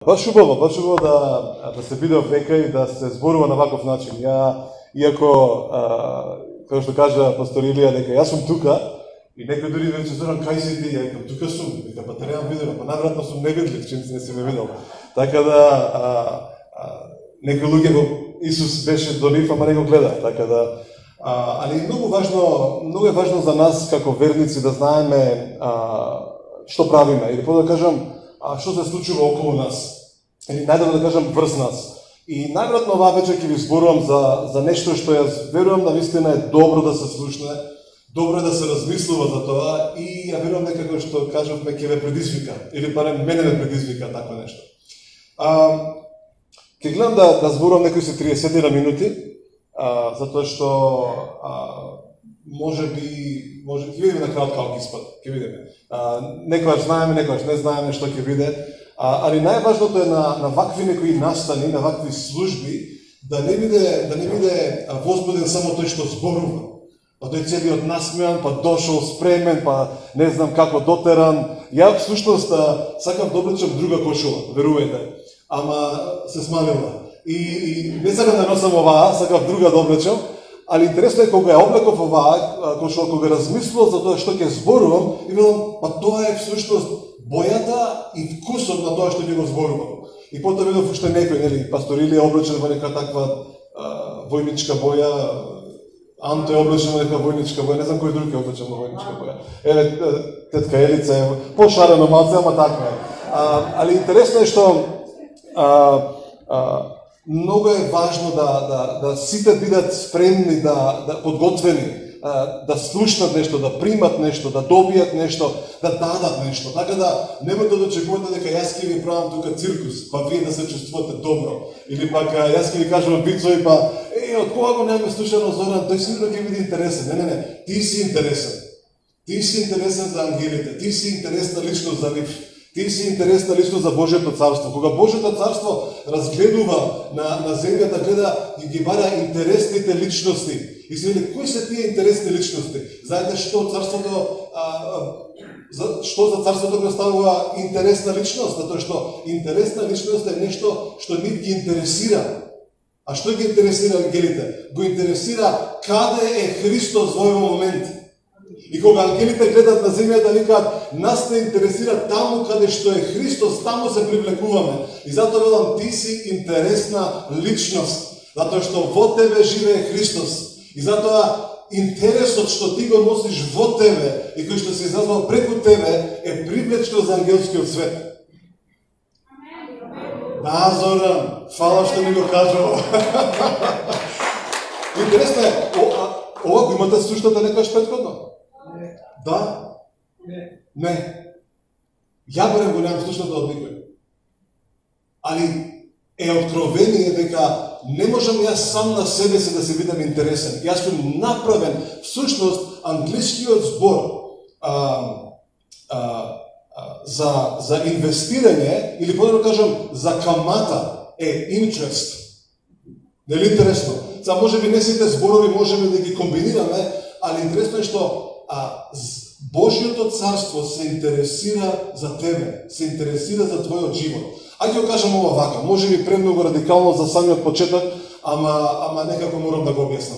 Баш убаво да се биде века и да се зборува на ваков начин. Иако, како што кажа пастор Илија, дека јас сум тука, и некој дори веќе Зоран, кај си ти, ја викам, тука сум, дека па те немам видено, па навратно сум невидлив, чим се не си ме видел. Така да, некои луѓе го Исус беше до нив, ама не го гледа, така да, али многу е важно за нас како верници да знаеме што правиме, или по да кажам, што се случува околу нас, или најдобро да кажам врз нас. И најверојатно оваа вечер ќе ви зборувам за нешто што јас верувам навистина е добро да се слушне, добро е да се размислува за тоа и ја верувам дека како што кажавме ќе ве предизвика, или барем мене ме предизвика такво нешто. Ќе гледам да зборувам некои се 30 минути, затоа што може ќе видиме на крајот како ќе испаде, ќе видиме. Некојаш знаеме, некојаш не знаеме што ќе биде, али најважното е на вакви некои настани, на вакви служби, да не биде возбуден само тој што зборува. Па тој целиот насмеан, па дошол спремен, па не знам како дотеран. Ја всушност сакам да облечам друга кошула, верувајте, ама се смалила. И не сакам да носам оваа, сакам друга да облечам, али интересно е кога ја облеков оваа кошула, кога размислував за тоа што ќе зборувам, и велам, па тоа е всушност бојата и вкусот на тоа што ќе го зборувам. И потоа видов уште некој, нели, пастор Илија облечен во нека таква војничка боја, Анто е облечен во нека војничка боја, не знам кој друг е облечен во војничка боја. Еве, тетка Елица е пошарено малце, ама така е. Али интересно е што многу е важно да сите бидат спремни, да подготвени, да слушнат нешто, да примат нешто, да добијат нешто, да дадат нешто. Така да немојте да очекувате дека јас ќе ви правам тука циркус, па вие да се чувствувате добро. Или пак јас ќе ви кажам бицови, па од кога го немаме слушано Зоран, тој сигурно ќе биде интересен. Не, ти си интересен. Ти си интересен за ангелите, ти си интересна личност за нив. Ти си интересна личност за Божјото царство. Кога Божјото царство разгледува на земјата, гледа и ги бара интересните личности. И се вели, кои се тие интересни личности? Знаете што за царството го ставува интересна личност? Затоа што интересна личност е нешто што нив ги интересира. А што ги интересира ангелите? Го интересира каде е Христос во овој момент. И кога ангелите гледат на земјата, викаат, нас не интересира таму каде што е Христос, таму се привлекуваме. И затоа велам, ти си интересна личност, затоа што во тебе живее Христос. И затоа интересот што ти го носиш во тебе и кој што се изразвал преку тебе е привлечено за ангелскиот свет. Да, Зоран, фала што ми го кажува. Интересно е, ова го имате суштата некојаш претходно? Да? Не. Ја барем го немам слушната од никој. Али е откровение дека не можам јас сам на себе си да се бидам интересен. Јас сум направен, всушност, англискиот збор за инвестирање, или подобро кажам, за камата е interest. Нели интересно? Са може би не сите зборови можеме да ги комбинираме, али интересно е што Божјото царство се интересира за тебе, се интересира за твојот живот. Ајде го кажам ова вака, може би премногу радикално за самиот почеток, ама некако морам да го објаснам.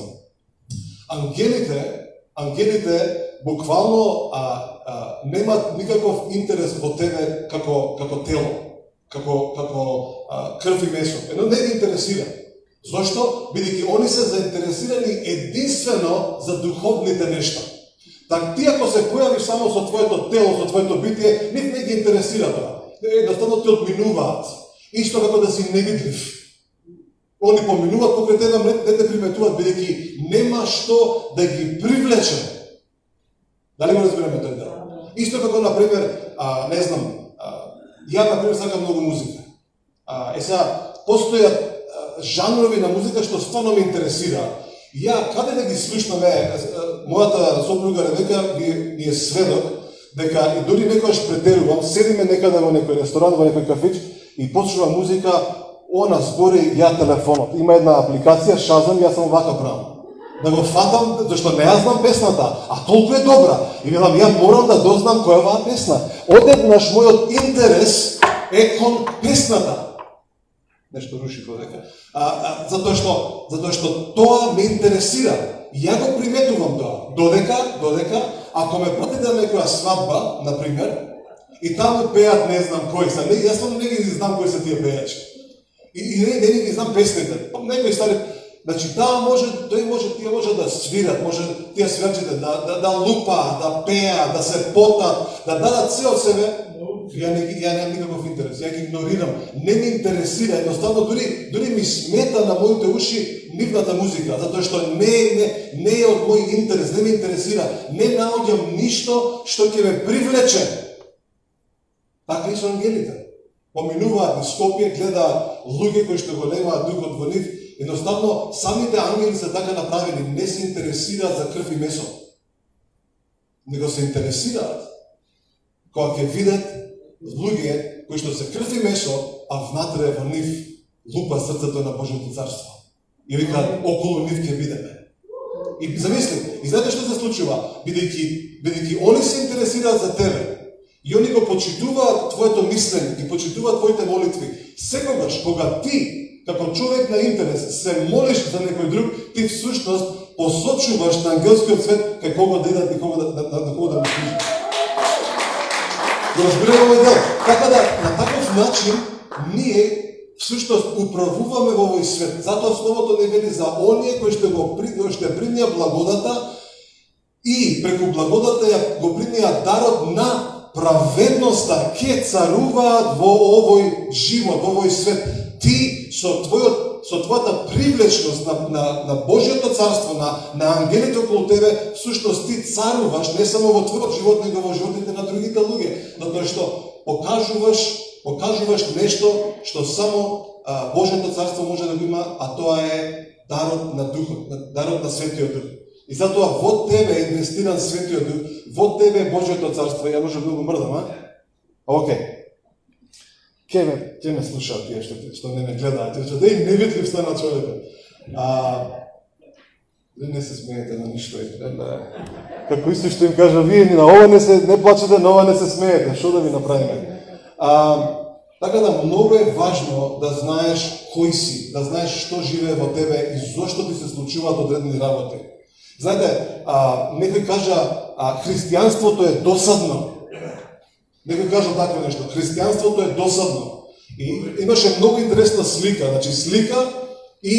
Ангелите буквално немаат никаков интерес во тебе како тело, како крв и месо. Едно не ги интересира. Зошто? Бидејќи они се заинтересирани единствено за духовните нешта. Так ти ако се појавиш само со твоето тело, со твоето битие, нив не ги интересира тоа. Едноставно те одминуваат. Исто како да си невидлив. Они поминуваат покрај тебе, не те приметуваат, бидејќи нема што да ги привлече. Дали го разбираме тој дел? Исто како, например, не знам, ја, например, сакам многу музика. Сега, постојат жанрови на музика што стварно ме интересира. Ја, каде да ги слушнаме, мојата сопруга Ревека ми е сведок, дека и дори некојаш претерувам, седиме некаде во некој ресторан, во некој кафич, и почнува музика, она збори ја телефонот. Има една апликација, Shazam, јас само вака правам. Да го фатам, зашто не ја знам песната, а толку е добра. И велам, ја морам да дознам која е оваа песна. Одеднаш мојот интерес кон песната. Нешто руши додека. Затоа што тоа ме интересира. И ја го приметувам тоа. Додека, ако ме пратите на некоја свадба, например, и таму пеат не знам кои са, јас не ги знам кои са тие пејачи. И не ги знам песните. Некои стари, значи тие може да свират, може тие свирачите да лупаат, да пеат, да се потат, да дадат се од себе. Ја немам никаков интерес, ја ги игнорирам. Не ми интересира, едноставно дури ми смета на моите уши нивната музика, затоа што не е од мој интерес, не ме интересира, не наоѓам ништо што ќе ме привлече. Така и со ангелите. Поминуваат низ Скопје, гледаат луѓе кои што го немаат духот во нив, едноставно самите ангели се така направени, не се интересираат за крв и месо. Него се интересираат кога ќе видат луѓе кои што се крв и месо, а внатре во нив лупа срцето на Божјото царство. И викаат, околу нив ќе бидеме. И замисли, и знаете што се случува? Бидејќи они се интересираат за тебе, и они го почитуваат твоето мислење, ги почитуваат твоите молитви. Секогаш, кога ти, како човек на интерес, се молиш за некој друг, ти всушност посочуваш на ангелскиот свет кај кого да идат и на кого да му служат. Го разбираме дел. Така да, на таков начин, ние всушност управуваме во овој свет. Затоа Словото не вели за оние кои што примија благодата и преку благодата ја го примија дарот на праведноста, ке царуваат во овој живот, во овој свет. Ти со твојата привлечност на Божјото царство, на ангелите околу тебе, всушност ти царуваш не само во твојот живот, него во животите на другите луѓе. Затоа што покажуваш нешто што само Божјото царство може да го има, а тоа е дарот на Духот, дарот на Светиот Дух. И затоа во тебе е инвестиран Светиот Дух, во тебе е Божјото царство. Ја може да го мрдам, а? Океј. Ке ме слушаат тие што не ме гледаат, што да и невидлив стана човекот. Не се смеете на ништо. Како исто што им кажа, вие ни на ова не плачете, на ова не се смеете. Што да ви направиме? Така да, многу е важно да знаеш кој си, да знаеш што живее во тебе и зошто ти се случуваат одредени работи. Знаете, некој кажа, христијанството е досадно. Некој кажа такво нешто, христијанството е досадно. И имаше многу интересна слика, значи слика и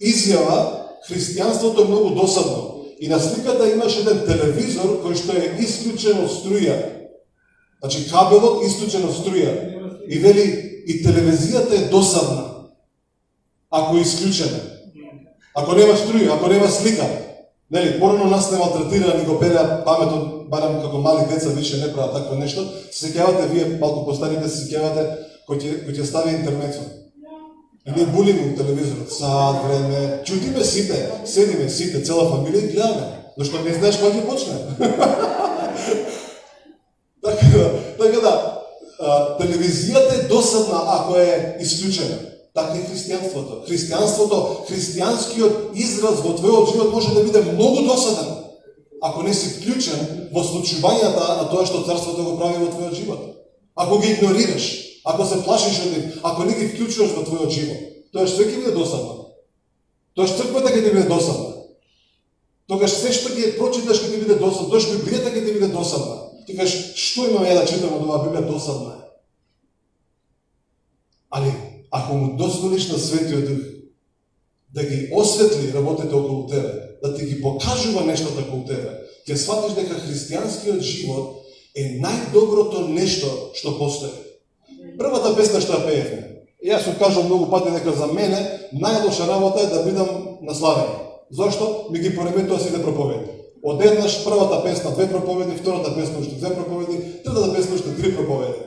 изјава, христијанството е многу досадно. И на сликата имаше еден телевизор кој што е исклучен од струја. Значи кабелот исклучен од струја. И вели, и телевизијата е досадна, ако е исклучена. Ако нема струја, ако нема слика. Нели, порано нас не малтретира, ни го береа паметот, барам како мали деца више не прават такво нешто. Се сеќавате, вие малку постарите се сеќавате, кој ќе стави интермецо. И ние булиме у телевизорот, сад, време, чутиме сите, седиме сите, цела фамилија и гледаме. Зашто не знаеш кога ќе почне. Така да, телевизијата е досадна ако е исклучена. Така е христијанството. Христијанскиот израз во твојот живот може да биде многу досаден, ако не си вклучен во случувањата на тоа што царството го прави во твојот живот. Ако ги игнорираш, ако се плашиш од нив, ако не ги вклучуваш во твојот живот, тоа што ќе биде досадно. Тоа што црквата ќе ти биде досадна. Тогаш се што ќе прочиташ ќе ти биде досадно, тоа што Библијата ќе ти биде досадна. Ти кажеш, што имам ја да читам од оваа Библија, досадна е. Али, ако му дозволиш на Светиот Дух да ги осветли работите околу тебе, да ти ги покажува нештата околу тебе, ќе сватиш дека христијанскиот живот е најдоброто нешто што постои. Првата песна што ја пеевме, јас сум кажал многу пати дека за мене најлоша работа е да бидам на славење. Зошто? Ми ги пореметува сите проповеди. Одеднаш првата песна 2 проповеди, втората песна уште 2 проповеди, третата песна уште 3 проповеди.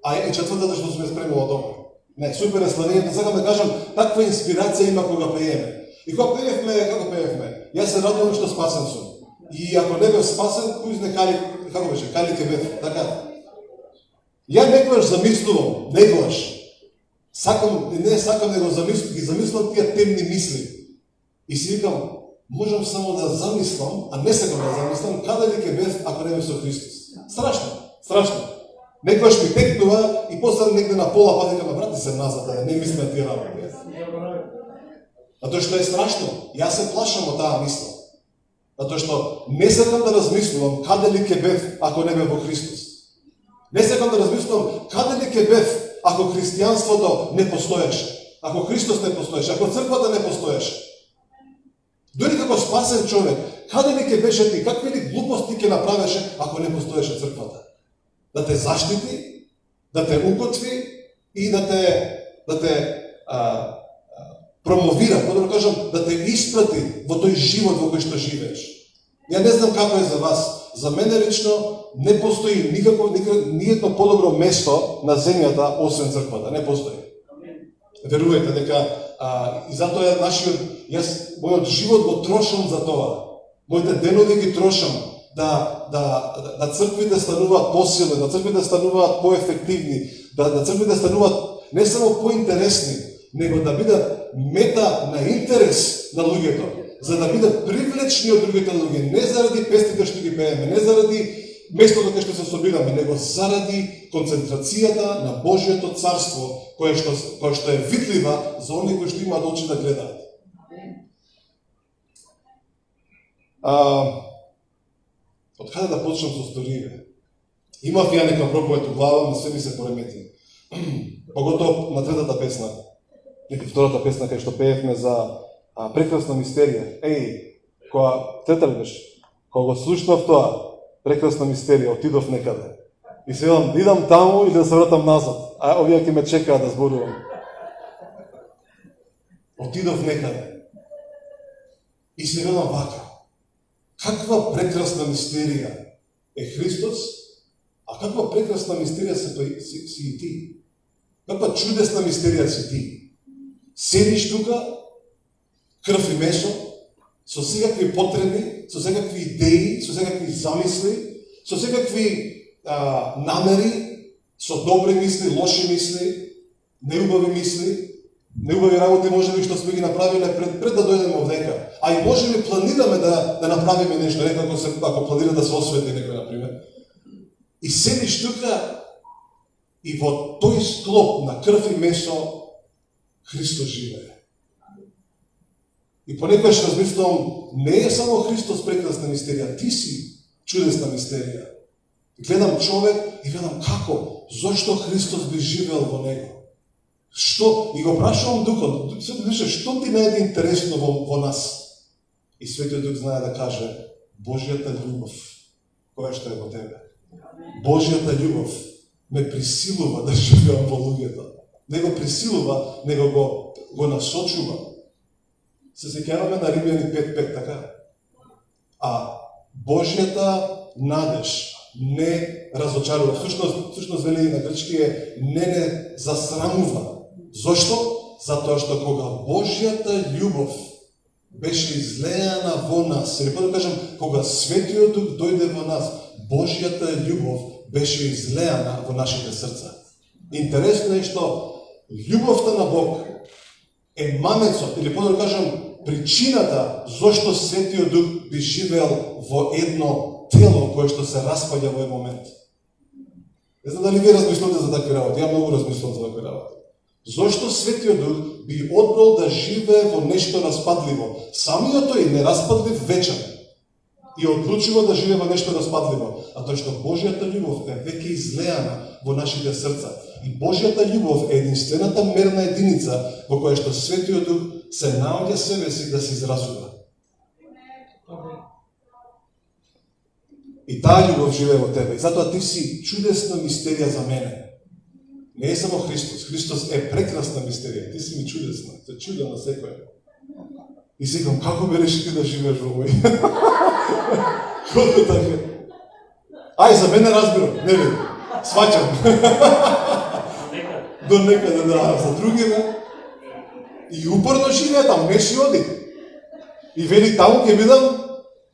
А и четвртата што сме спремила дома. Не, супер е славењето, сакам да кажам, таква инспирација има кога пееме. И кога пеевме, како пеевме? Јас се радувам што спасен сум. И ако не бев спасен, кујзне кали, како беше, кали ке бев, така. Ја некојаш замислувам, некојаш. Не сакам да го замислам тие темни мисли. И си викам, можам само да замислам, а не сакам да замислам, каде ли ке бев ако не бев со Христос. Страшно. Некојаш ми текнува и после негде на пола пати кога врати се назад, да не мислиме на тие работи. Затоа што е страшно. Јас се плашам од таа мисла. Затоа што не сакам да размислувам каде ли ќе бев ако не бев во Христос. Не сакам да размислувам каде ли ќе бев ако христијанството не постоеше. Ако Христос не постоеше, ако црквата не постоеше. Дори како спасен човек, каде ли ќе беше ти, какви ли глупости ќе направеше ако не постоеше црквата? Да те заштити, да те уготви и да те промовира, да кажам, да те испрати во тој живот во кој што живееш. Ја не знам како е за вас. За мене лично не постои ниедно подобро место на земјата освен црквата. Не постои. Верувајте дека и затоа мојот живот го трошам за тоа. Моите денови ги трошам да црквите стануваат посилни, да црквите стануваат поефективни, да црквите стануваат не само поинтересни, него да бидат мета на интерес на луѓето, за да бидат привлечни од другите луѓе, не заради песните што ги пееме, не заради местото кај што се собираме, него заради концентрацијата на Божјото царство, која што е видлива за оние кои што имаат очи да гледаат. Од каде да почнам со сториите? Имав ја нека проповед у глава, но се ми се поремети. Поготово на третата песна, или втората песна кај што пеевме за прекрасна мистерија. Кога трета ли беше? Кога го слушнав тоа, прекрасна мистерија, отидов некаде. И се да идам таму или да се вратам назад. А овие ќе ме чекаат да зборувам. Отидов некаде. И се велам вака. Каква прекрасна мистерија е Христос, а каква прекрасна мистерија си и ти. Каква чудесна мистерија си ти. Седиш тука, крв и месо, со секакви потреби, со секакви идеи, со секакви замисли, со секакви намери, со добри мисли, лоши мисли, неубави мисли, неубави работи можеби што сме ги направиле пред да дојдеме овдека. А и можеби планираме да направиме нешто, ако планира да се освети некој, например. И седиш тука и во тој склоп на крв и месо Христос живее. И понекогаш размислувам, не е само Христос прекрасна мистерија, ти си чудесна мистерија. Гледам човек и гледам како, зошто Христос би живеел во него. Што? И го прашувам Духот, што ти најде интересно во нас? И Светиот Дух знае да каже, Божјата љубов, која што е во тебе. Божјата љубов ме присилува да живеам во луѓето. Не го присилува, него го насочува. Се сеќаваме на Римјани 5:5, така? А Божјата надеж не разочарува. Всушност вели на грчки не засрамува. Зошто? Затоа што кога Божјата љубов беше излеана во нас, или да кажам, кога Светиот Дух дојде во нас, Божјата љубов беше излеана во нашите срца. Интересно е што љубовта на Бог е мамецот, или да кажам, причината зошто Светиот Дух би живеел во едно тело кое што се распаѓа во еден момент. Не знам дали вие размислувате за такви работи, ја многу размислувам за такви работи. Зошто Светиот Дух би одбрал да живее во нешто распадливо? Самиот тој нераспадлив вечен и одлучува да живее во нешто распадливо, а тоа што Божјата љубов е веќе излеана во нашите срца. И Божјата љубов е единствената мерна единица во која што Светиот Дух се наоѓа себе си да се изразува. И таа љубов живее во тебе. И затоа ти си чудесна мистерија за мене. Не е само Христос. Христос е прекрасна мистерија. Ти си ми чудесна. Те чудам на секоја. И секам, како бе реши ти да живееш во мој? Колко така? Ај, за мене разбирам. Не ли? Сваќам. До некаде, да. За другите. И упорно живее таму. Не си оди. И вели таму ќе бидам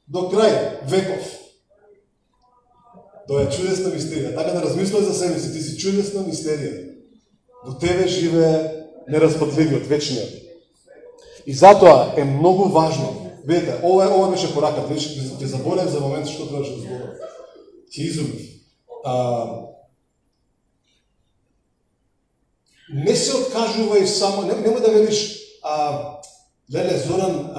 до крај веков. Тоа е чудесна мистерија. Така да размислуваш за себе си, ти си чудесна мистерија. Во тебе живее нераспадливиот, вечниот. И затоа е многу важно. Видите, ова беше пораката. Ќе заборев за момент што требаше да зборам. Ќе изумив. Не се откажувај само, нема да велиш, леле, Зоран,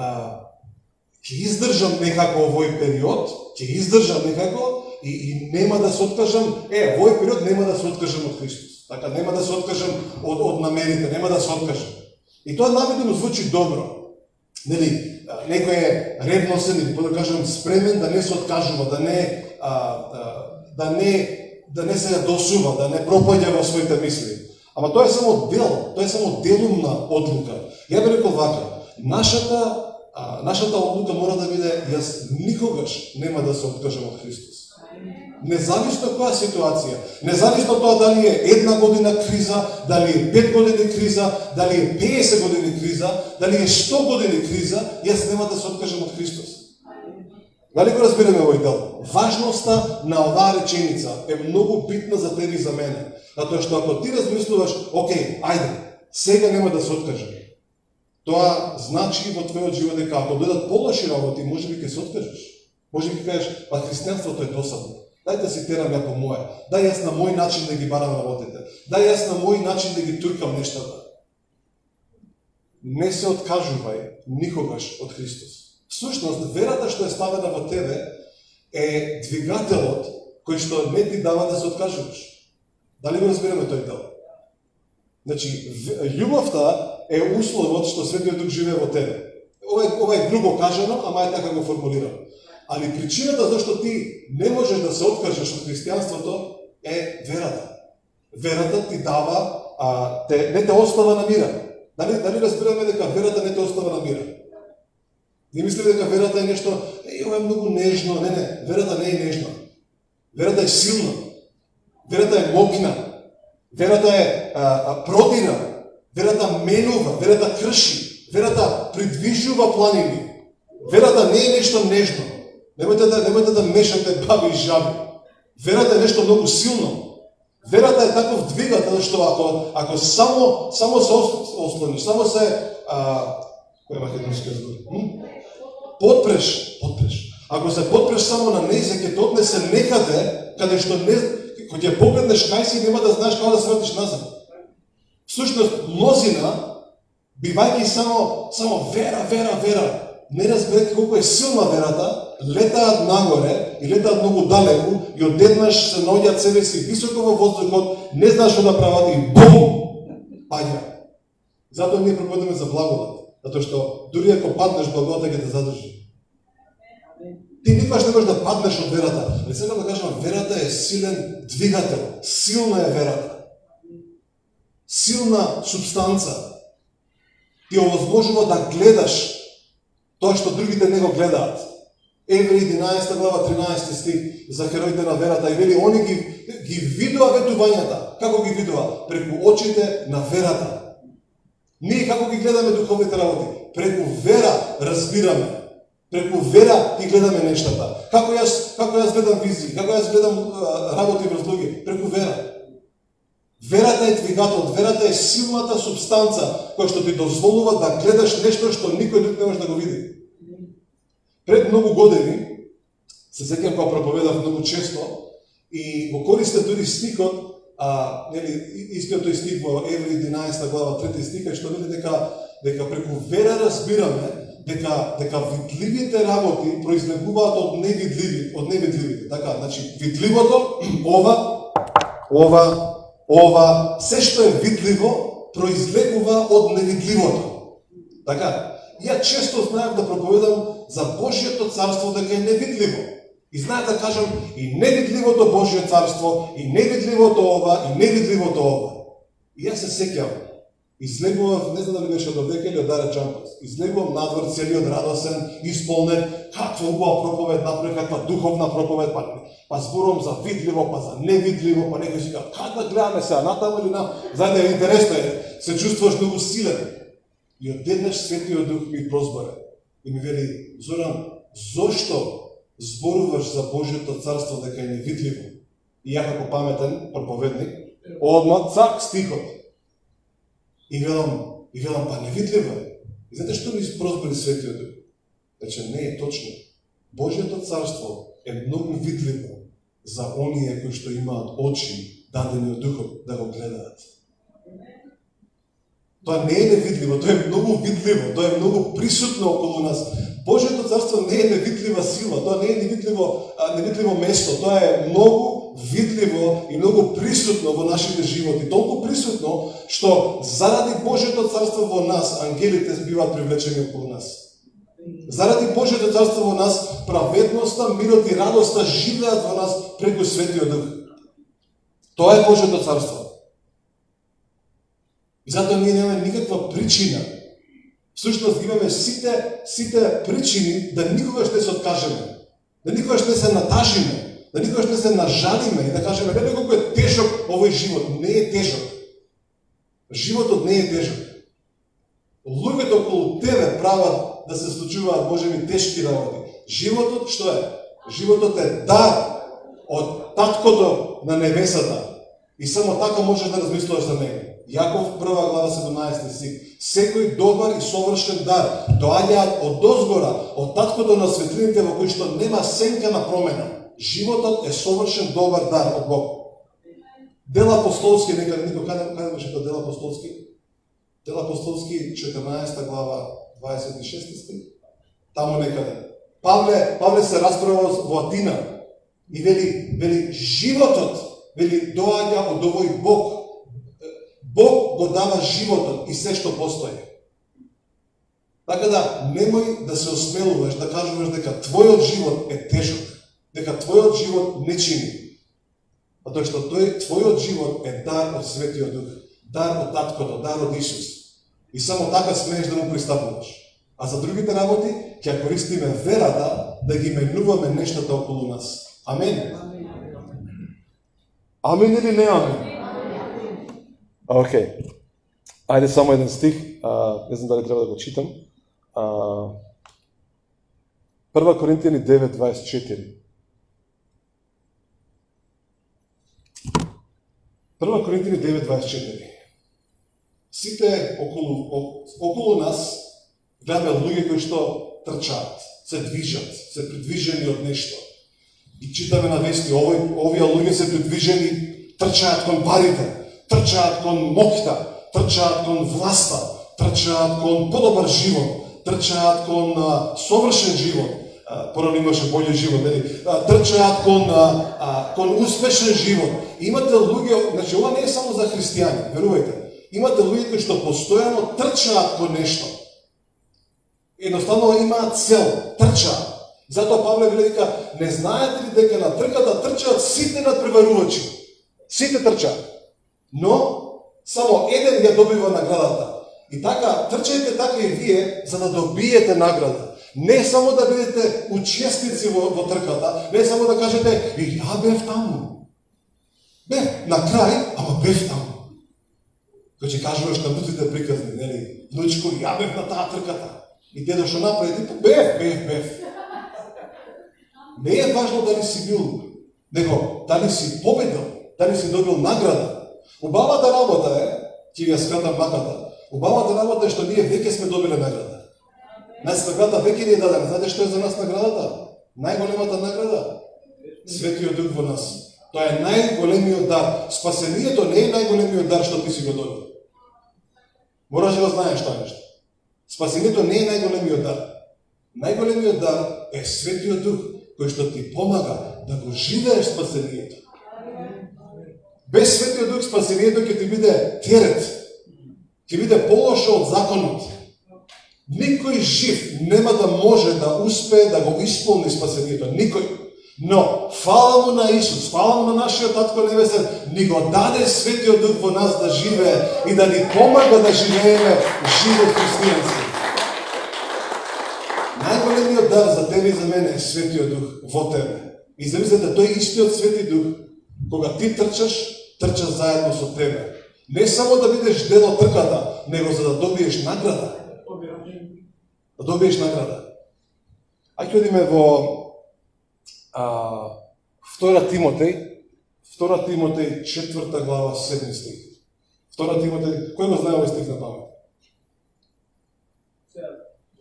ќе издржам некако овој период, ќе издржам некако и нема да се откажам, овој период нема да се откажам од Христос. Така, нема да се откажам од намерите, нема да се откажам. И тоа наведено звучи добро. Нели, некој е ревносен или да кажам спремен да не се откажува, да не се досува, да не пропаѓа во своите мисли. Ама тоа е само дел, тоа е само делумна одлука. Ја би рекол вака, нашата одлука мора да биде, јас никогаш нема да се откажам од Христос. Независно која ситуација, независно тоа дали е 1 година криза, дали е 5 години криза, дали е 50 години криза, дали е 100 години криза, јас нема да се откажам од Христос. Дали го разбираме овој дел? Важноста на оваа реченица е многу битна за тебе и за мене. Затоа што ако ти размислуваш, окей, ајде, сега нема да се откажам. Тоа значи во твојот живот дека ако дојдат полоши работи, можеби ќе се откажеш. Можеби ќе кажеш, па христијанството е досадно. Дај да си терам ја по моје. Дај јас на мој начин да ги барам работите. Дај јас на мој начин да ги туркам нештата. Не се откажувај никогаш од Христос. Всушност, верата што е ставена во тебе е двигателот кој што не ти дава да се откажуваш. Дали го разбираме тој дел? Значи, љубовта е условот што Светиот Дух живее во тебе. Ова е грубо кажано, ама е така го формулирам. Али причината зашто ти не можеш да се откажеш од христијанството е верата. Верата ти дава, не те остава на мира. Дали разбираме дека верата не те остава на мира? Не мислиме дека верата е нешто, ова е многу нежно. Не, верата не е нежна. Верата е силна. Верата е могина. Верата е продира. Верата менува, верата крши. Верата придвижува планини. Верата не е нешто нежно. Немојте да мешате баби и жаби. Верата е нешто многу силно. Верата е таков двигател што ако само се ослониш, само се кој македонски збор? Подпреш. Ако се подпреш само на нејзе, ќе те однесе некаде каде што не, кога ќе погледнеш кај си, нема да знаеш како да се вратиш назад. Всушност, мнозина бивајќи само вера, не разберејќи колку е силна верата, летаат нагоре и летаат многу далеку и одеднаш се наоѓаат себе си високо во воздухот, не знаеш што да прават и бум! Паѓа. Затоа ние проповедаме за благодат. Затоа што дури ако паднеш, благодата ќе те задржи. Ти никогаш не можеш да паднеш од верата. Не сакам да кажам, верата е силен двигател. Силна е верата. Силна субстанца. Ти овозможува да гледаш тоа што другите не го гледаат. Евреи 11 глава 13 стих за хероите на верата и вели они ги видува ветувањата. Како ги видува? Преку очите на верата. Ние како ги гледаме духовните работи? Преку вера разбираме. Преку вера ги гледаме нештата. Како јас гледам визии, како јас гледам работи врз луѓе? Преку вера. Верата е двигател, верата е силната субстанца која што ти дозволува да гледаш нешто што никој друг не може да го види. Пред многу години, се сеќавам кога проповедав многу често, и го користам дури стихот, истиот тој стих во Евреи 11 глава 3 стих, што вели дека преку вера разбираме дека видливите работи произлегуваат од невидливите. Така, значи, видливото, ова, се што е видливо, произлегува од невидливото. Така, ја често знаев да проповедам за Божјото царство дека е невидливо. И знаев да кажам и невидливото Божјо царство, и невидливото ова, и невидливото ова. И јас се сеќавам. Излегував, не знам дали беше од овдека или од Даре Чампас. Излегувам надвор целиот радосен, исполнен, каква убава проповед направи, каква духовна проповед, па зборувам за видливо, па за невидливо, па некој си кажа, как да гледаме сега, натаму или на... Знаете, интересно е, се чувствуваш многу силен. И одеднаш Светиот Дух ми прозборе и ми вели, Зоран, зошто зборуваш за Божјото царство дека е невидливо? И ја како паметен проповедник, одма цак стихот. И велам, па невидливо е. И знаете што ми прозбори Светиот Дух? Значи не е точно. Божјото царство е многу видливо за оние кои што имаат очи дадени од Духот да го гледаат. Тоа не е невидливо, тоа е многу видливо, тоа е многу присутно околу нас. Божјото царство не е невидлива сила, тоа не е невидливо место, тоа е многу видливо и многу присутно во нашите животи. Толку присутно, што заради Божјото царство во нас, ангелите биваат привлечени околу нас. Заради Божјото царство во нас, праведноста, мирот и радоста живеат во нас преку Светиот Дух. Тоа е Божјото царство. И затоа ние немаме никаква причина. Всушност имаме сите причини да никогаш не се откажеме, да никогаш не се натажиме, да никогаш не се нажалиме и да кажеме, не колку е тежок овој живот. Не е тежок. Животот не е тежок. Луѓето околу тебе прават да се случуваат можеби тешки работи. Животот што е? Животот е дар од Таткото на небесата. И само така можеш да размислуваш за него. Јаков 1 глава 17 стих. Секој добар и совршен дар доаѓаат од озгора, од Таткото на светлините во кој што нема сенка на промена. Животот е совршен добар дар од Бог. Дела апостолски, каде беше тоа Дела апостолски? Дела апостолски 14 глава 26 стих. Таму некаде. Павле се расправа во Атина и вели животот доаѓа од овој Бог. Бог го дава животот и се што постои. Така да, немој да се осмелуваш да кажуваш дека твојот живот е тежок, дека твојот живот не чини. Затоа што твојот живот е дар од Светиот Дух, дар од Таткото, дар од Исус. И само така смееш да му пристапуваш. А за другите работи ќе користиме верата да ги менуваме нештата околу нас. Амен. Амен или не амен? Океј. Ајде само еден стих, не знам дали треба да го читам. 1 Коринтијани 9:24. 1 Коринтијани 9:24. Сите околу нас гледаме луѓе кои што трчаат, се движат, се придвижени од нешто. И читаме на вести, овие луѓе се придвижени, трчаат кон парите, трчаат кон моќта, трчаат кон власта, трчаат кон подобар живот, трчаат кон совршен живот, порано имаше бољи живот, трчаат кон успешен живот. Имате луѓе, значи ова не е само за христијани, верувајте. Имате луѓе кои што постојано трчаат кон нешто. Едноставно имаат цел, трчаат. Затоа Павле вели дека, не знаете ли дека на трката трчаат сите надпреварувачи? Сите трчаат. Но само еден ја добива наградата. И така, трчајте така и вие, за да добиете награда. Не само да бидете учесници во трката, не само да кажете, и ја бев таму. Бев, на крај, ама бев таму. Кој ќе кажуваш на внуците приказни, нели? Внучко, ја бев на таа трката. И дедо што направи, бев. Не е важно дали си бил, него дали си победил, дали си добил награда. Убавата работа е, ќе ја скратам маката, убавата работа е што ние веќе сме добиле награда. Нас награда веќе ни е дадена. Знаете што е за нас наградата? Најголемата награда? Светиот Дух во нас. Тоа е најголемиот дар. Спасението не е најголемиот дар што ти си го добил. Мораш да го знаеш тоа нешто. Спасението не е најголемиот дар. Најголемиот дар е Светиот Дух, кој што ти помага да го живееш спасението. Без Светиот Дух спасението ќе ти биде терет, ќе биде полошо од законот. Никој жив нема да може да успее да го исполни спасението. Никој. Но, фала му на Исус, фала му на нашиот Татко Небесен, ни го даде Светиот Дух во нас да живее и да ни помага да живееме живот христијански. Најголемиот дар за тебе и за мене е Светиот Дух во тебе. И замислете, тој истиот Свети Дух, кога ти трчаш заедно со тебе. Не само да бидеш дел од трката, него за да добиеш награда. Да добиеш награда. Ајде одиме во 2 Тимотеј 4 глава 7 стих. 2 Тимотеј, кој го знае овој стих на памет?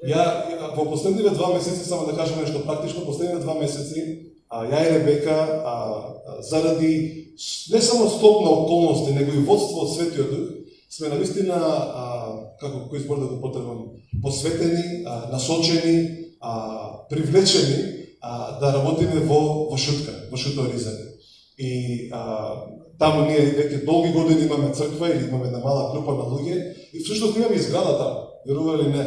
Ја во последниве 2 месеци, само да кажам нешто практично, последниве 2 месеци, ја и Ребека, заради не само стоп на околности, него и водство од Светиот Дух, сме навистина како кој збор да го потребам, посветени, насочени, привлечени да работиме во шуторизање. И таму ние веќе долги години имаме црква или имаме една мала група на луѓе и всушност имаме и зграда таму, верува ли не.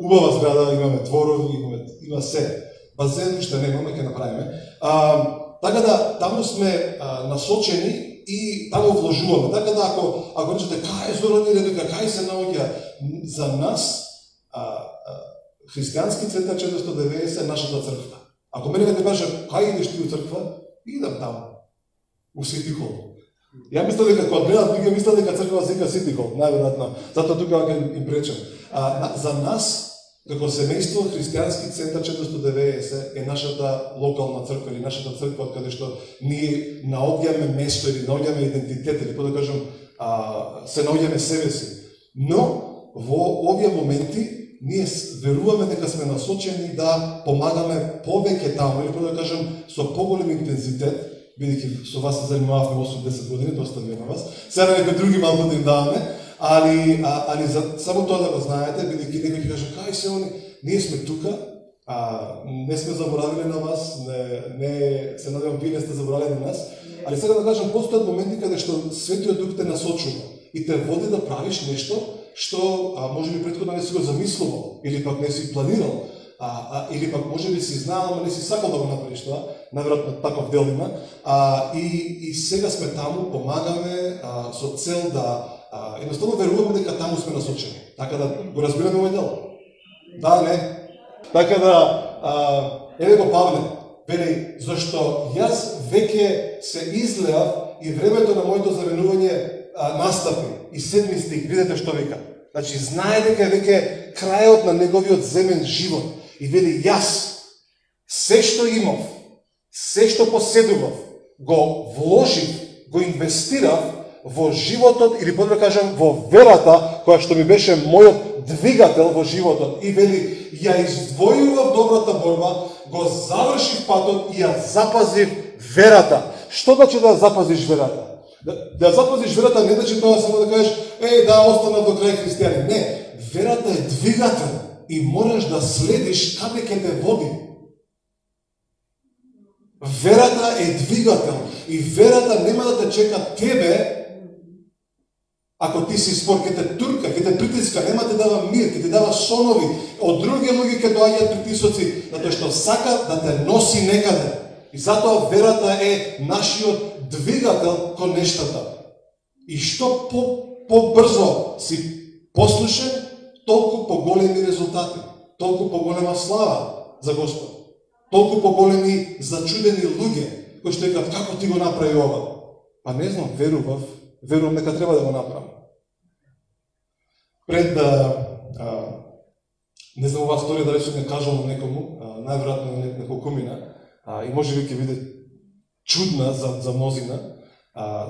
Убава зграда, имаме дворови, има се. Базен уште немаме, ќе направиме. Така да таму сме насочени и таму вложуваме. Така да ако речете кај е Зоран или дека кај се наоѓа, за нас Христијански центар 490 е нашата црква. Ако мене не беше кај идеш ти у црква, идам таму, у Сити Хол. Ја мисля дека кога гледат, вика мисля дека црква се вика Сити Хол, најверојатно. Затоа тука им пречам. За нас, како семејство, Христијански центар 490 е нашата локална црква или нашата црква каде што ние наоѓаме место или наоѓаме идентитет или да кажам се наоѓаме себе си. Но во овие моменти ние веруваме дека сме насочени да помагаме повеќе таму или да кажам со поголем интензитет, бидејќи со вас се занимававме 8-10 години, доста ви на вас. Сега некои други малку да им даваме. Али само тоа да го знаете, бидејќи некој ќе каже, кај се они, ние сме тука, не сме заборавили на вас, не се надевам вие не сте заборавили на нас, али сега да кажам, постојат моменти каде што Светиот Дух те насочува и те води да правиш нешто што може би претходно не си го замислувал, или пак не си планирал, или пак може би си знаел, но не си сакал да го направиш тоа, наверојатно таков дел има, и сега сме таму, помагаме со цел да едноставно веруваме дека таму сме насочени. Така да го разбираме овој дел. Да, не. Така да, еве го Павле, вели, зашто јас веќе се излеав и времето на моето завенување настапи. И 7 стих, видете што вика. Значи, знае дека е веќе крајот на неговиот земен живот. И вели, јас, се што имав, се што поседував, го вложив, го инвестирав во животот, или подобро кажам, во верата, која што ми беше мојот двигател во животот. И вели, ја издвојував добрата борба, го завршив патот и ја запазив верата. Што значи да ја запазиш верата? Да ја запазиш верата не значи тоа само да кажеш, да останав до крај христијани. Не, верата е двигател и мораш да следиш каде ќе те води. Верата е двигател и верата нема да те чека тебе. Ако ти си спор, ќе те турка, ќе те притиска, нема да дава мир, ќе ти дава сонови, од други луѓе ќе доаѓаат притисоци, затоа што сака да те носи некаде. И затоа верата е нашиот двигател кон нештата. И што побрзо си послушен, толку поголеми резултати, толку поголема слава за Господ, толку поголеми зачудени луѓе, кои што кажат, како ти го направи ова? Па не знам, верувам дека треба да го направам. Пред не знам оваа сторија дали сум не кажал на некому, најверојатно неколкумина, и може би ќе биде чудна за мнозина.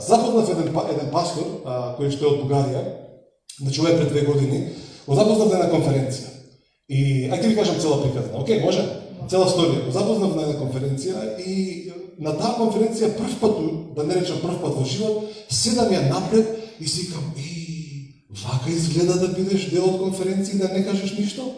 Запознав еден пастор, кој што е од Бугарија, значи ова е пред 2 години, го запознав на една конференција. И ајде ви кажам цела приказна, окей, може? Цела сторија. Го запознав на една конференција и на таа конференција прв пат, да не речам прв пат во живот, седам ја напред и си викам, вака изгледа да бидеш дел од конференција и да не кажеш ништо?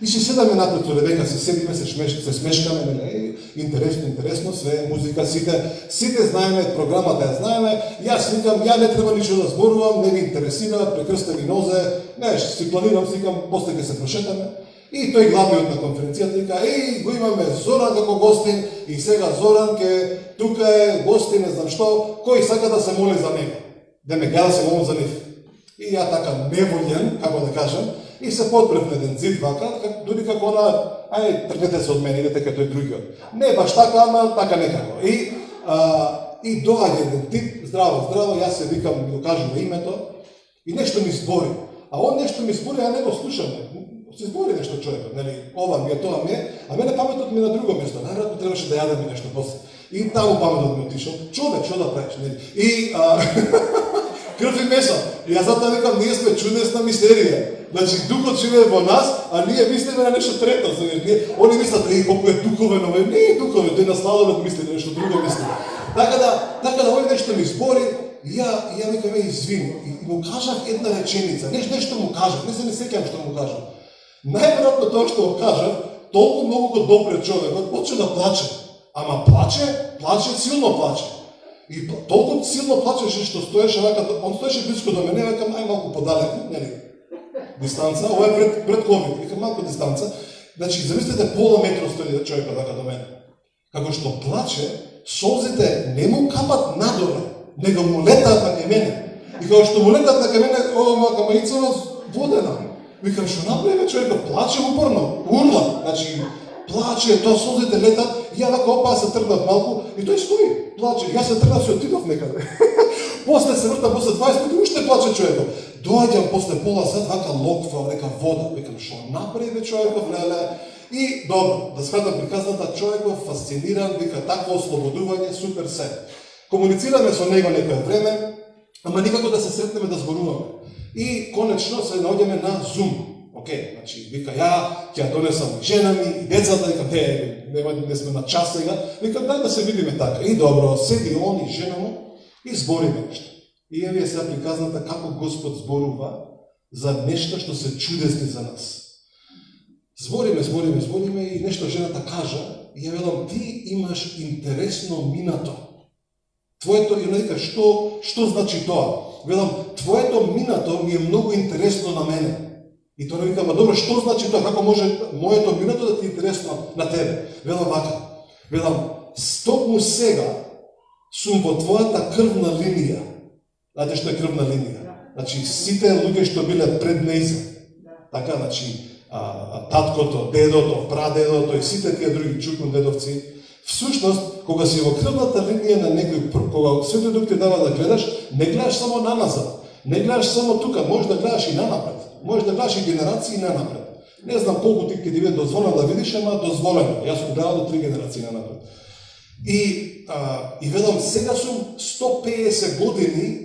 И си седаме напред со Ребека, се седиме, се смешкаме, интересно, све, музика, сите знаеме, програмата ја знаеме, јас викам, ја не треба ништо да зборувам, не ми интересира, прекрстени нозе, не, си планирам, си викам, после ќе се прошетаме. И тој главниот на конференцијата вика, го имаме Зоран како гостин, и сега Зоран тука е гостин, не знам што, кој сака да се моли за него, да ме гледа се молам за нив. И ја така неволен, како да кажам, и се подпрев на еден зид вака, дури како она, тргнете се од мене, идете кај тој другиот. Не баш така, ама така некако. И доаѓа еден тип, здраво, јас се викам, ми го кажувам името, и нешто ми збори. А он нешто ми збори, а не го слушам. Се збори нешто човекот, нели, ова ми е, тоа ми е, а мене паметот ми е на друго место, најверојатно требаше да јадеме нешто после. И таму паметот ми отишол, човек, што да правиш, нели? И крв и месо. И јас затоа викам, ние сме чудесна мистерија. Значи, духот живее во нас, а ние мислиме на нешто трето. Они мислат, колку е духовен овој, не е духовен, тој на сладолет мисли, нешто друго мисли. Така да овој нешто ми збори, и ја ми ме извини. И му кажав една реченица, нешто му кажав, не се не сеќам што му кажав. Најверојатно тоа што го кажав, толку многу го допре човекот, почна да плаче. Ама плаче, силно плаче. И толку силно плачеше што стоеше вака, он стоеше близко до мене, вака малку подалеку, нели? Дистанца, ова е пред ковид, вика малку дистанца. Значи, замислете пола метро стои човекот вака до мене. Како што плаче, солзите не му капат надоле, него му летаат на мене. И како што му летаат на мене, ова мака мајцова водена. Викам, што направи човекот, плаче упорно, урла, значи, плаче, тоа солзите летат, и ја вака опа се тргнав малку, и тој стои, плаче, јас се тргнав, се отидов некаде. После се вртам, после 20 минути, уште плаче човекот. Доаѓам после пола сат, вака локва, нека вода, викам, што направи човекот, леле. И добро, да скратам приказната, човекот фасциниран, вика, такво ослободување, супер се. Комуницираме со него некој време, ама никако да се сретнеме да зборуваме. И конечно се наоѓаме на Zoom. Океј, значи, вика, ќе донесам жена ми, и децата, вика, не сме на час сега, вика, дај да се видиме така. И добро, седи он и жена му и збориме нешто. И еве сега приказната како Господ зборува за нешто што се чудесни за нас. Збориме и нешто жената кажа, и ја велам, ти имаш интересно минато. Твоето, и она вика, што значи тоа? Велам, твоето минато ми е многу интересно на мене. И тоа вика, ма добро, што значи тоа? Како може моето минато да ти е интересно на тебе? Велам вака, велам, стокму сега сум во твојата крвна линија. Знаете што е крвна линија? Значи, сите луѓе што биле пред нејзе. Така, значи, таткото, дедото, прадедото и сите тие други чукун дедовци, всушност, кога си во крвната линија на некој, кога Светиот Дух ти дава да гледаш, не гледаш само наназад, не гледаш само тука, можеш да гледаш и нанапред, можеш да гледаш и генерации нанапред. Не знам колку ти ќе ти биде дозволено да видиш, ама дозволено. Јас сум гледал до 3 генерации нанапред. И велам, сега сум 150 години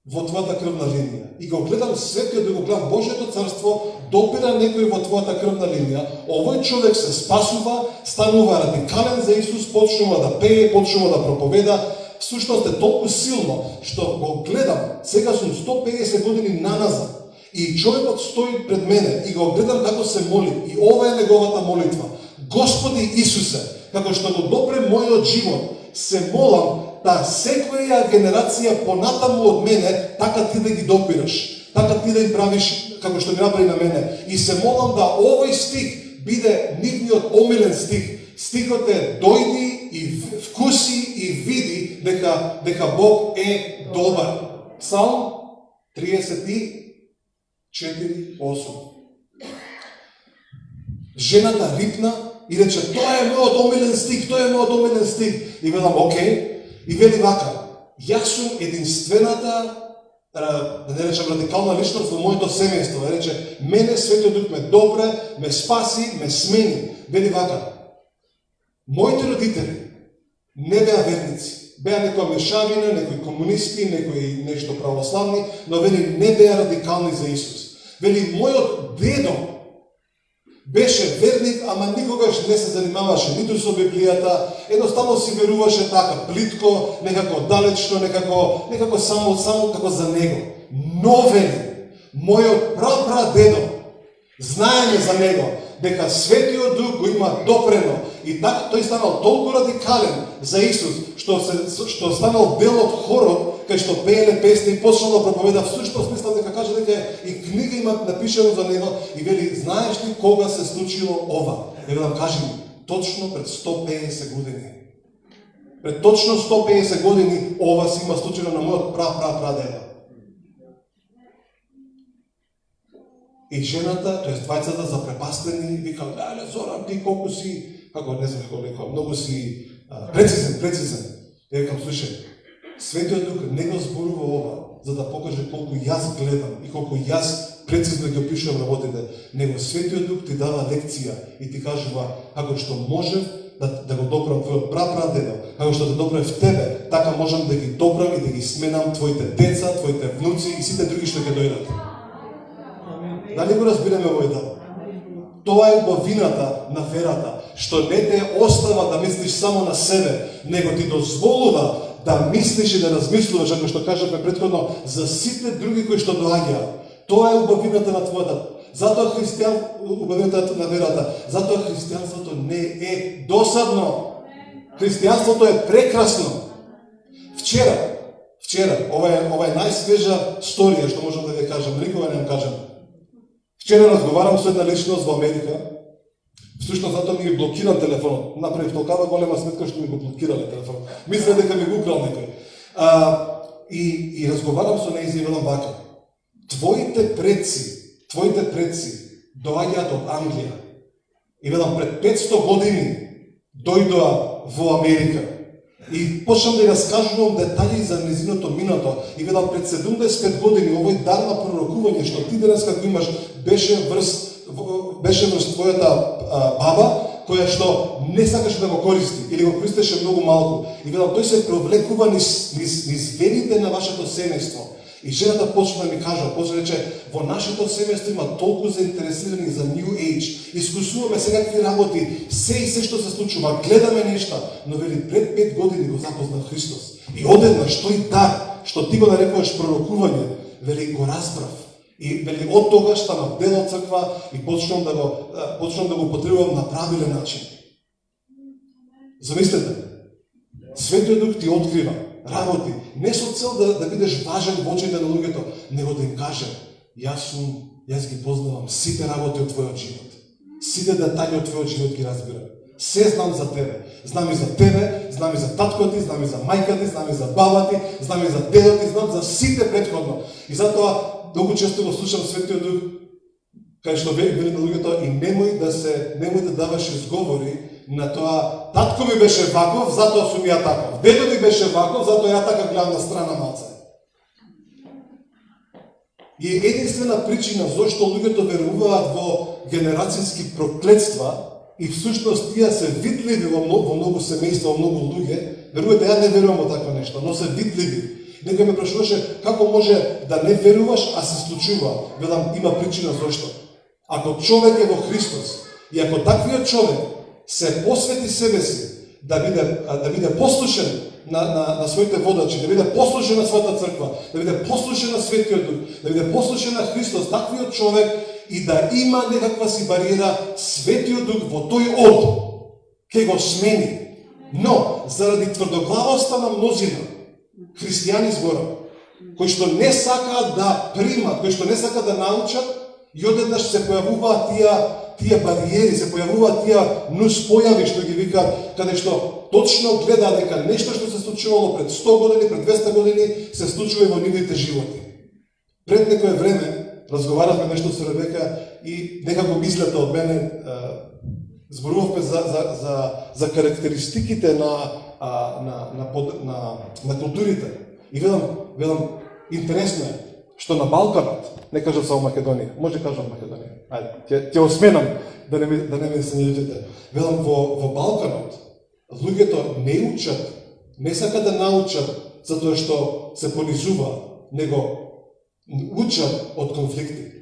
во твојата крвна линија. И го гледам Светиот, да го гледам Божјото царство, допира некој во твојата крвна линија, овој човек се спасува, станува радикален за Исус, почнува да пее, почнува да проповеда, всушност е толку силно, што го гледам, сега сум 150 години наназад, и човекот стои пред мене, и го гледам како се моли, и ова е неговата молитва. Господи Исусе, како што го допре мојот живот, се молам да секоја генерација понатаму од мене, така ти да ги допираш, така ти да им правиш како што ми направи на мене. И се молам да овој стих биде нивниот омилен стих. Стихот е дојди и вкуси и види дека Бог е добар. Псалм 34:8. Жената рипна и рече, тоа е мојот омилен стих, тоа е мојот омилен стих. И велам, окей. И вели вака, јас сум единствената, да не речем радикална личност во моето семејство. Рече, мене Светиот Дух ме добре, ме спаси, ме смени. Вели вака, моите родители не беа верници. Беа некоја мешавина, некои комунисти, некои нешто православни, но вели не беа радикални за Исус. Вели, мојот дедо беше верник, ама никогаш не се занимаваше ниту со Библијата, едноставно си веруваше така, плитко, некако далечно, некако само како за него. Но вели, мојот прапрадедо, знаеме за него, дека Светиот Дух го има допрено, и така тој станал толку радикален за Исус, што станал дел од хорот, кај што пееле песни и почнал да проповеда, всушност мислам дека кажа дека и книга има напишено за него, и вели, знаеш ли кога се случило ова? И велам, кажи ми, точно пред 150 години. Пред точно 150 години ова се има случило на мојот прадеда. И жената, тоест двајцата запрепастени, викам, леле, Зоран, ти колку си, како не знам колку, многу си прецизен. И викам, слушай, Светиот Дух не го зборува ова, за да покаже колку јас гледам и колку јас прецизно ги опишувам работите. Него Светиот Дух ти дава лекција и ти кажува како што можев да го допрам твојот прапрадедо, како што те доправ тебе, така можам да ги допрам и да ги сменам твоите деца, твоите внуци и сите други што ќе дојдат. Дали го разбираме овој дел? Тоа е убавината на верата, што не те остава да мислиш само на себе, него ти дозволува да мислиш и да размислуваш, како што кажавме претходно, за сите други кои што доаѓаат. Тоа е убавината на твојата. Затоа убавината на верата. Затоа христијанството не е досадно. Христијанството е прекрасно. Вчера, ова е најсвежа сторија што можам да ви кажам, никога не ја кажам. Вчера разговарам со една личност во Америка. Всушност затоа ми ги блокирам телефонот. Направив толкава голема сметка што ми го блокирале телефонот. Мислам дека ми го украл некој. И разговарам со неја и велам вака. Твоите предци доаѓаат од Англија. И велам пред 500 години дојдоа во Америка. И почнам да ја раскажувам детали за незиното минато. И велам пред 75 години овој дар на пророкување што ти денес како имаш беше врз твојата баба, која што не сакаше да го користи или го користеше многу малку. И велам тој се провлекува низ вените на вашето семејство. И жената почна да ми кажа, почна рече, во нашето семејство има толку заинтересирани за New Age, искусуваме секакви работи, се што се случува, гледаме нешта, но вели пред 5 години го запознав Христос. И одеднаш тој дар, што ти го нарекуваш пророкување, вели го разбрав. И вели од тогаш станав дел од црква и почнам да го употребувам на правилен начин. Замислете, Светиот Дух ти открива работи, не со цел да бидеш важен во очите на луѓето, него да им каже, јас ги познавам сите работи од твојот живот. Сите детали од твојот живот ги разбирам. Се знам за тебе. Знам и за тебе, знам и за таткото ти, знам и за мајка ти, знам и за баба ти, знам и за дедо ти, знам за сите претходно. И затоа многу често го слушам Светиот Дух, кај што вели на луѓето, и немој да даваш изговори на тоа, татко ми беше ваков, затоа сум ја таков. Дедо ми беше ваков, затоа ја така гледам на страна малце. И единствена причина зашто луѓето веруваат во генерацијски проклетства и всушност тие се видливи во многу семејства, во многу луѓе, верувате, ја не верувам во такво нешто, но се видливи. Некој ме прашуваше како може да не веруваш, а се случува. Велам, има причина зашто. Ако човек е во Христос и ако таквиот човек се посвети себе си да биде послушен на своите водачи, да биде послушен на својата црква, да биде послушен на Светиот Дух, да биде послушен на Христос, таквиот човек и да има некаква си бариера, Светиот Дух во тој ќе го смени. Но заради тврдоглавоста на мнозина христијани зборам, кои што не сакаат да примат, кои што не сакаат да научат, и одеднаш се појавуваат тие бариери, се појавуваат тие нуспојави што ги викаат, каде што точно гледаат дека нешто што се случувало пред 100 години, пред 200 години, се случува и во нивните животи. Пред некое време разговаравме нешто со Ребека и некако мислата од мене зборувавме за карактеристиките на културите. И велам интересно е што на Балканот, не кажам само Македонија, може кажам Македонија. Ајде, ќе осменам да не ме се најутите. Велам во Балканот луѓето не учат, не сакаат да научат затоа што се понизува, него учат од конфликти.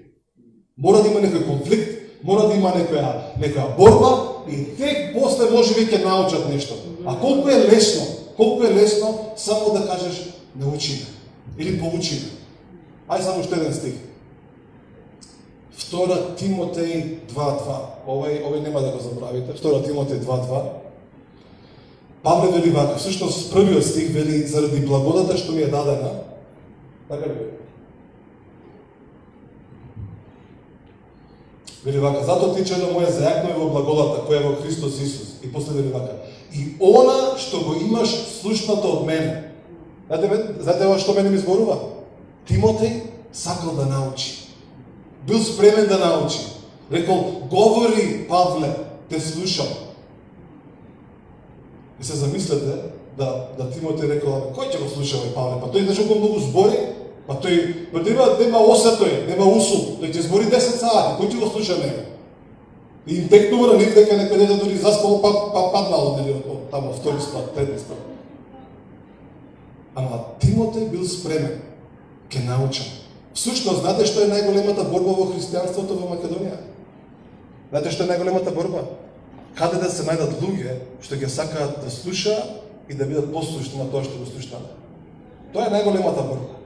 Мора да има некој конфликт, мора да има некоја борба и тек после можеби ќе научат нешто. А колку е лесно само да кажеш научиме или поучиме. Ај само уште еден стих. 2 Тимотеј 2:2. Овој нема да го забравите. 2 Тимотеј 2:2. Павле вели вака, всушност првиот стих вели заради благодата што ми е дадена. Така ли? Вели вака, затоа ти чедо моје зајакнува во благодата која е во Христос Исус. И после вели вака, и она што го имаш слушнато од мене. Знаете ова што мене ми зборува? Тимотеј сакал да научи. Бил спремен да научи. Рекол, говори, Павле, те слушам. И се замислете да Тимотеј рекол, кој ќе го слуша Павле? Па тој нешто многу збори, па тој нема оса тој, нема усул, тој ќе збори 10 сати, кој ќе го слуша него? И им текнува на нив дека некој дете дори заспало, па паднало од тамо втори спат, трети спат. Ама Тимотеј бил спремен. Ке научам. Всушност, знаете што е најголемата борба во христијанството во Македонија? Знаете што е најголемата борба? Каде да се најдат луѓе што ќе сакаат да слушаат и да бидат послушни на тоа што го слушнат. Тоа е најголемата борба.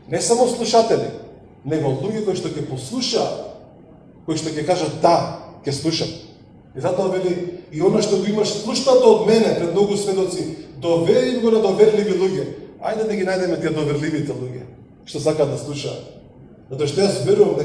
Не само слушатели, него луѓе кои што ќе послушаат, кои што ќе кажат да, ќе слушам. И затоа вели, и она што го имаш слушнато од мене пред многу сведоци, довери го на доверливи луѓе. Ајде да ги најдеме тие доверливите луѓе, што сакаат да слушаат. Затоа што јас верувам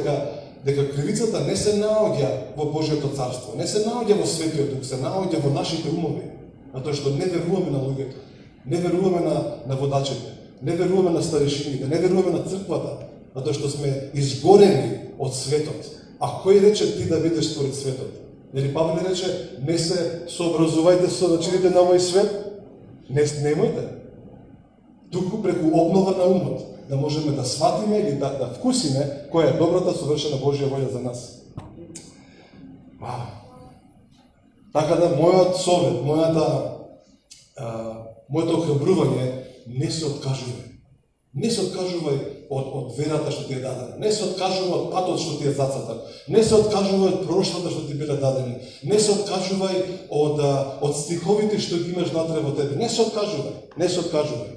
дека кривицата не се наоѓа во Божјото царство, не се наоѓа во Светиот Дух, се наоѓа во нашите умови. Затоа што не веруваме на луѓето, не веруваме на водачите, не веруваме на старешините, не веруваме на црквата, затоа што сме изгорени од светот. А кој рече ти да бидеш според светот? Нели Павле рече, не се сообразувајте со начините на овој свет? Немојте. Туку преку обнова на умот, да можеме да сватиме или да вкусиме која е добрата совршена Божја волја за нас. Така да, мојот совет, моето охрабрување, не се откажувај. Не се откажувај од верата што ти е дадена. Не се откажувај од патот што ти е зацатан. Не се откажувај од пророштвата што ти биле дадени. Не се откажувај од стиховите што ги имаш внатре во тебе. Не се откажувај. Не се откажувај.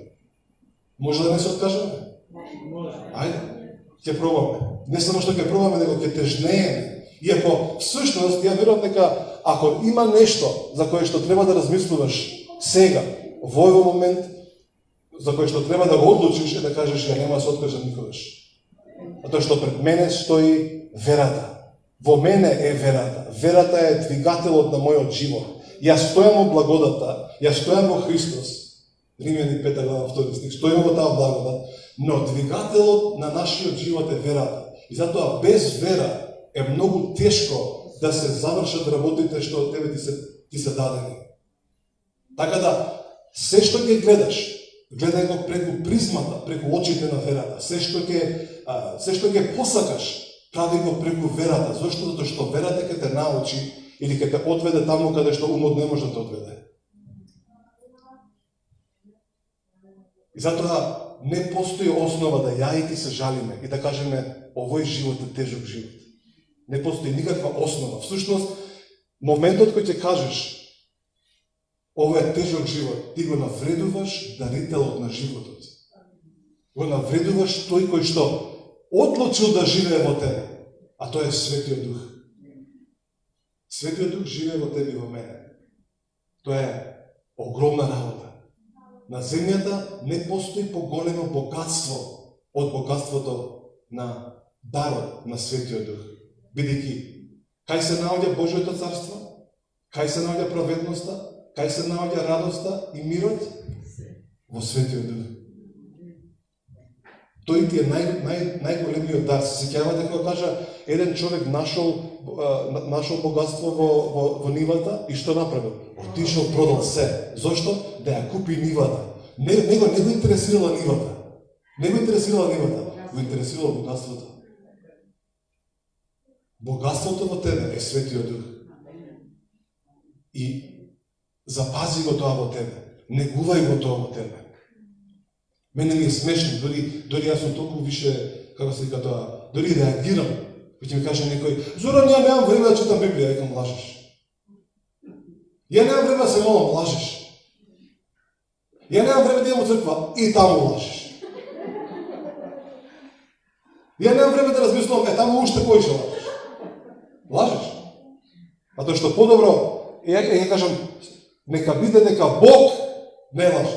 Може да не се откажуваме? Ајде, ќе пробаме. Не само што ќе пробаме, него ќе тежнееме. Иако, всушност, ја верувам дека ако има нешто за кое што треба да размислуваш сега, во овој момент, за кое што треба да го одлучиш и да кажеш, ја нема да се откажам никогаш. Затоа што пред мене стои верата. Во мене е верата. Верата е двигателот на мојот живот. Јас стојам во благодата, јас стојам во Христос. Римјани 5 глава 2 стих. Стојам во таа благодат, но двигателот на нашиот живот е верата. И затоа без вера е многу тешко да се завршат работите што од тебе ти се дадени. Така да, се што ќе гледаш, гледај го преку призмата, преку очите на верата. Се што ќе посакаш, прави го преку верата. Зошто? Затоа што верата ќе те научи или ќе те одведе таму каде што умот не може да те одведе. И затоа не постои основа да ја и ти се жалиме и да кажеме овој живот е тежок живот. Не постои никаква основа. Всушност, моментот кој ќе кажеш ова е тежок живот, ти го навредуваш дарителот на животот. Го навредуваш тој кој што одлучил да живее во тебе, а тој е Светиот Дух. Светиот Дух живее во тебе и во мене. Тоа е огромна работа. На земјата не постои поголемо богатство од богатството на дарот на Светиот Дух. Бидејќи, кај се наоѓа Божјото царство? Кај се наоѓа праведноста? Кај се наоѓа радоста и мирот? Во Светиот Дух. Тој ти е најголемиот дар. Се сеќавате кога кажа, еден човек нашол богатство во нивата и што направил? Отишол, продал се. Зошто? Да ја купи нивата. Не го интересирала нивата. Не го интересирала нивата. Го интересирала богатството. Богатството во тебе е Светиот Дух. И запази го тоа во тебе. Негувај го тоа во тебе. Мене ми е смешно, дори јас сум толку више, како се вика тоа, дори реагирам, кој ќе ми каже некој, Зоран, ја немам време да читам Библија, викам, лажеш. Ја немам време да се молам, лажеш. Ја немам време да идам во црква, и таму лажеш. Ја немам време да размислувам, таму уште поише лажеш. Лажеш. А тоа што подобро, ја кажам, нека биде дека Бог не лаже,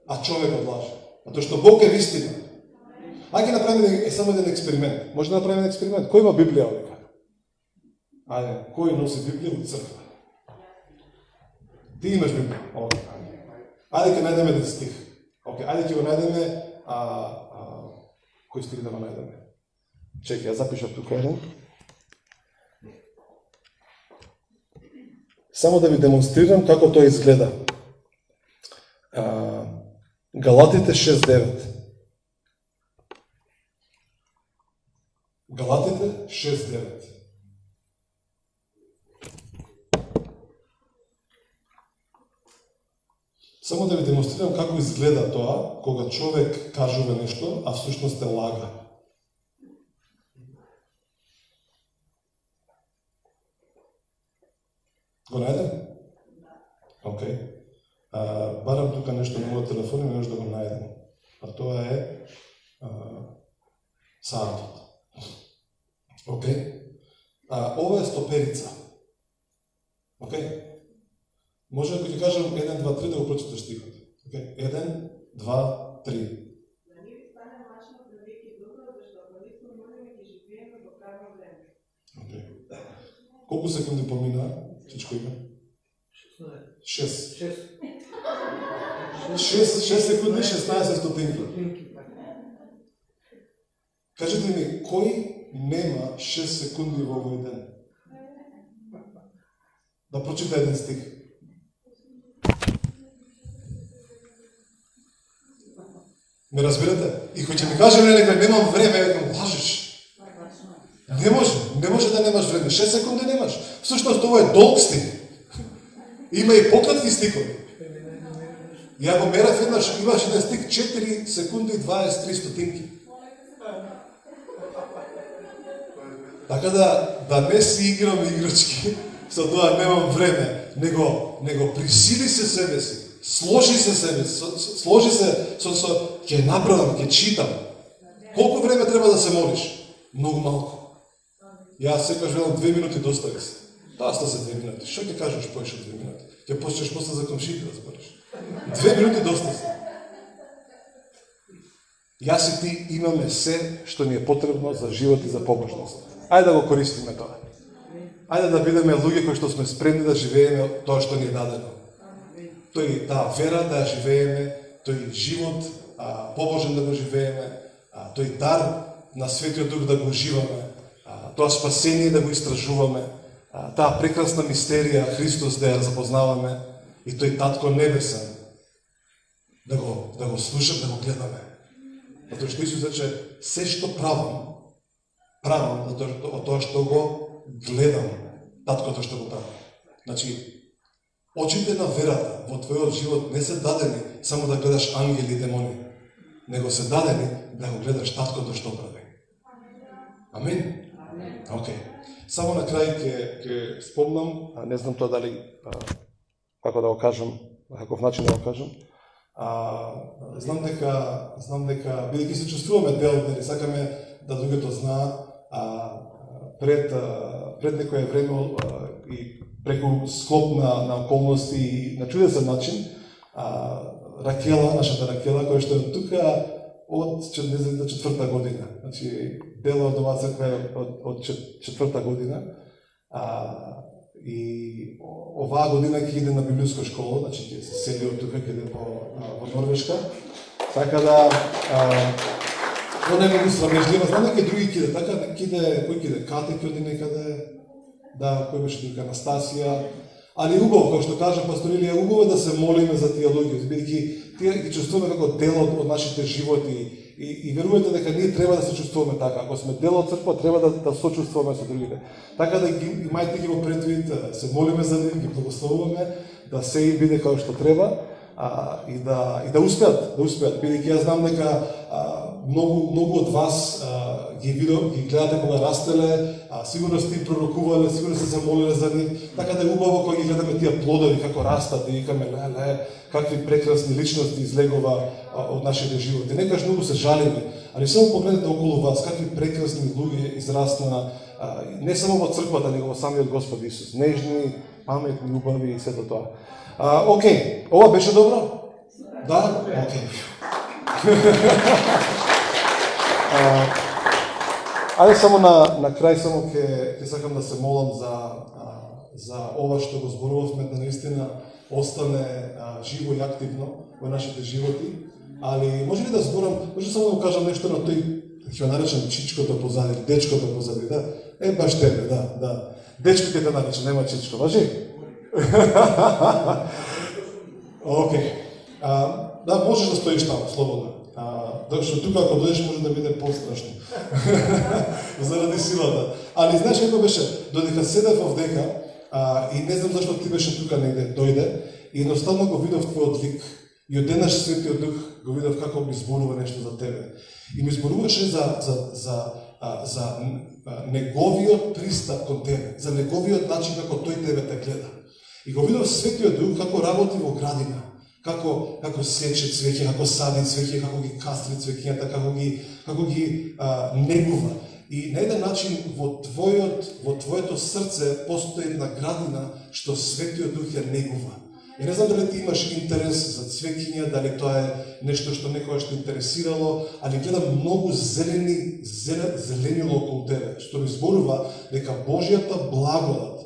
а човекот лаже. Затоа што Бог е вистина. Ајде направиме само еден експеримент. Може да направиме експеримент. Кој има Библија овде? Ајде, кој носи Библија од црква? Ти имаш Библија. Окей. Ајде ќе најдеме еден стих. Окей, ајде ќе го најдеме кој стих да го најдеме? Чекај, ја запишав тука еден. Само да ви демонстрирам како тоа изгледа. Галатите 6.9. Галатите 6.9. Само да ви демонстрирам како изгледа тоа, кога човек кажува нешто, а всушност е лага. Го најдем? Окей. Барам тука нешто на мојот телефон и не можеш да го најдем. А тоа е саатот. Океј? Ова е стоперица. Океј? Може ако ќе кажам 1, 2, 3 да го прочиташ стихот. Океј? 1, 2, 3. Колку секунди помина? Чичко има? 6 секунди, 16 стотинки. Кажете ми, кој нема 6 секунди во овој ден? Да прочита еден стих. Ме разбирате? И кој ќе ми каже некој немам време, некој лажеш. Не може да немаш време. 6 секунди немаш. Всушност тоа е долг стих. Има и пократки стихови. Ја го мерав еднаш, имаш еден стих 4 секунди 23 стотинки. Така да не си играм играчки, со тоа немам време, него присили се себе си, сложи се себе си, сложи се ќе направам, ќе читам. Колку време треба да се молиш? Многу малку. Јас секогаш велам 2 минути достави се. Доста се 2 минути. Што ќе кажеш поише 2 минути? Ќе почнеш после за комшите да збориш. 2 минути доста се. Јас и ти имаме се што ни е потребно за живот и за побожност. Ајде да го користиме тоа. Ајде да бидеме луѓе кои што сме спремни да живееме тоа што ни е дадено. Тој таа вера да живееме, тој живот побожен да го живееме, тој дар на Светиот Дух да го уживаме, тоа спасение да го истражуваме, таа прекрасна мистерија Христос да ја запознаваме и тој Татко Небесен да го слушаме, да го гледаме. Затоа што Исус рече, се што правам од тоа што го гледам, Таткото што го прави. Значи, очите на верата во твојот живот не се дадени само да гледаш ангели и демони, него се дадени да го гледаш Таткото што прави. Амин? Океј. Само на крај ќе спомнам, не знам тоа дали, како да го кажам, каков начин да го кажам, знам дека, бидејќи се чувствуваме дел, дали сакаме да другото знаат, пред некој време и преку склоп на околности и на чудесен начин, Ракела, нашата Ракела, која што е тука од 4-та година. Значи, дел од оваа црква е од 4-та година. И оваа година ќе иде на библиска школа, значи ќе се сели од тука, ќе иде во Норвешка. Така да, тоа не е срамежлива, знам дека други ќе иде, така, кој ќе иде, Кате ќе оди некаде, да, кој беше тука, Анастасија. Али убаво, како што кажа пастор Илија, убаво да се молиме за тие луѓе, бидејќи тие ги чувствуваме како дел од нашите животи и верувате дека ние треба да се чувствуваме така. Ако сме дел од црква, треба да сочувствуваме со другите. Така да имајте ги во предвид, се молиме за нив, ги благословуваме, да се им биде како што треба и да успеат, бидејќи јас знам дека многу од вас ги гледате кога растеле, сигурно сте им пророкувале, сигурно сте се молиле за нив, така да е убаво кога ги гледаме тие плодови како растат и викаме какви прекрасни личности излегува од нашите животи. Некогаш многу се жалиме, али само погледнете околу вас какви прекрасни луѓе израснаа не само во црквата, него во самиот Господ Исус. Нежни, паметни, убави и сето тоа. Океј, ова беше добро? Да? Океј. Ајде само на крај само ќе сакам да се молам за ова што го зборувавме, да наистина остане живо и активно во нашите животи. Али може ли да зборам, може само да кажам нешто на тој, ќе наречам чичкото позади, дечкото позади, да? Баш тебе, да. Дечко ќе те наречам, нема чичко, важи? Океј. Да, можеш да стоиш таму, слободно. Што тука ако дојдеш може да биде пострашно. Заради силата. Али знаеш како беше, додека седев овдека и не знам зашто ти беше тука негде, дојде и едноставно го видов твојот лик. И одеднаш Светиот Дух го видов како ми зборува нешто за тебе. И ми зборуваше за неговиот пристап кон тебе, за неговиот начин како тој тебе те гледа. И го видов Светиот Дух како работи во градина. како сече цвеќе, како сади цвеќе, како ги кастри цвеќињата, како ги негува. И на еден начин во твоето срце постои една градина што Светиот Дух ја негува. И не знам дали ти имаш интерес за цвеќиња, дали тоа е нешто што некогаш те интересирало, али гледам многу зеленило околу тебе, што ми зборува дека Божјата благодат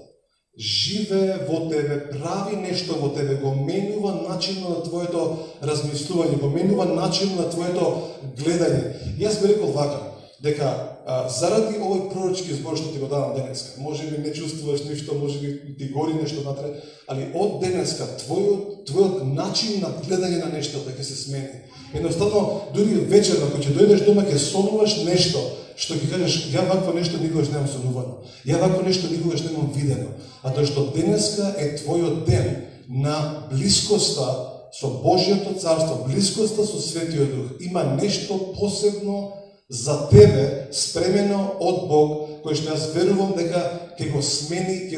живее во тебе, прави нешто во тебе, го менува начинот на твоето размислување, го менува начинот на твоето гледање. И јас би рекол вака, дека заради овој пророчки збор што ти го давам денеска, може би не чувствуваш ништо, може би ти гори нешто внатре, али од денеска твојот начин на гледање на нештото ќе се смени. Едноставно, дури вечерно, кога ќе дојдеш дома, ќе сонуваш нешто, што ќе кажеш, ја вакво нешто никогаш немам сонувано, ја вакво нешто никогаш немам видено, а тоа што денеска е твојот ден на блискоста со Божјото царство, блискоста со Светиот Дух. Има нешто посебно за тебе спремено од Бог, кој што јас верувам дека ќе го смени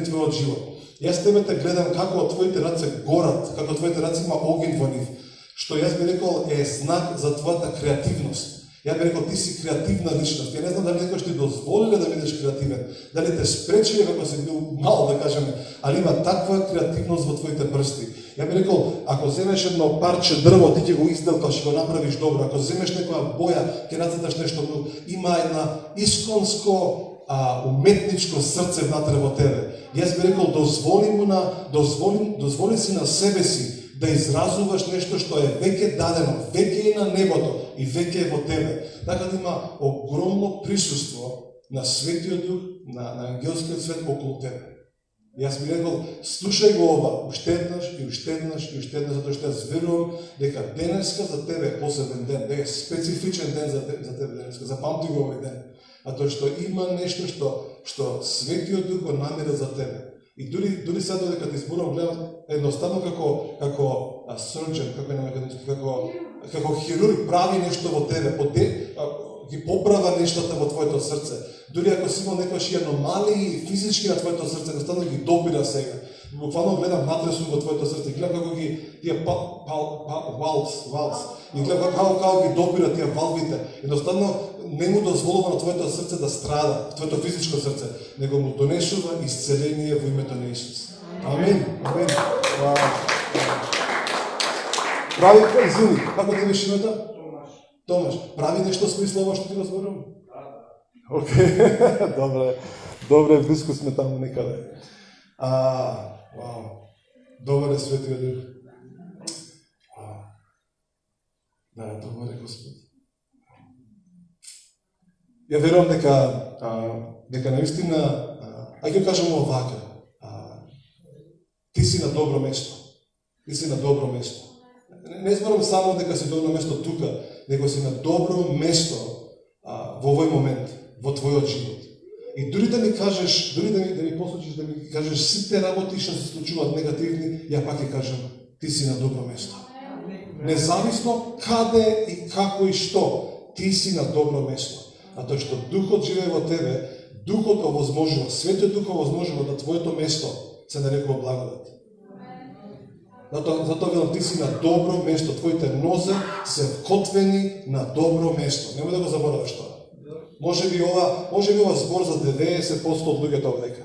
твојот живот. Јас тебе те гледам како твоите раце горат, како твоите раце има огин во нив, што јас би рекол е знак за твојата креативност. Ја би рекол, ти си креативна личност. Ја не знам дали некој ти дозволиле да бидеш креативен, дали те спречиле како си бил мал, да кажеме, али има таква креативност во твоите прсти. Ја би рекол, ако земеш едно парче дрво, ти ќе го изделкаш, ќе го направиш добро. Ако земеш некоја боја, ќе нацрташ нешто, има една исконско уметничко срце внатре во тебе. Јас би рекол, дозволи си на себе си да изразуваш нешто што е веќе дадено, веќе е на небото и веќе е во тебе. Така да има огромно присуство на Светиот Дух, на ангелскиот свет околу тебе. Јас би рекол, слушај го ова, уште еднаш, затоа што јас верувам дека денеска за тебе е посебен ден, дека е специфичен ден за тебе денеска, запамти го овој ден. А тоа што има нешто што Светиот Дух го намери за тебе. И дури сега додека ти зборувам, гледам едноставно како surgeon, како хирург прави нешто во тебе, ги поправа нештата во твоето срце. Дури ако си имал некојаш и аномалии физички на твоето срце, едноставно ги допира сега. Буквално гледам натре сум во твоето срце, гледам како ги тие валс, и гледам како ги допира тие валвите. Едноставно не му дозволува на твоето срце да страда, твоето физичко срце, него му донесува исцеление во името на Исус. Амин. Амин. Прави, извини, како ти беше името? Томаш. Прави нешто смислово што ти го зборувам? Океј, добре, близко сме таму некаде. Добре, Светиот Дух. Да, добре, Господ. Ја верувам дека наистина, ќе кажам овака, ти си на добро место. Ти си на добро место. Не зборам само дека си добро место тука, него си на добро место во овој момент, во твојот живот. И дури да ми кажеш, да ми послушаш, да ми кажеш сите работи што се случуваат негативни, ја пак ќе кажам, ти си на добро место. Независно каде и како и што, ти си на добро место. А тоа што Духот живее во тебе, Духот овозможува, Светиот Дух овозможува да твоето место се нарекува благодат. Затоа велам, ти си на добро место, твоите нозе се вкотвени на добро место. Немој да го забораваш тоа. Може би ова збор за 90% од луѓето овдека.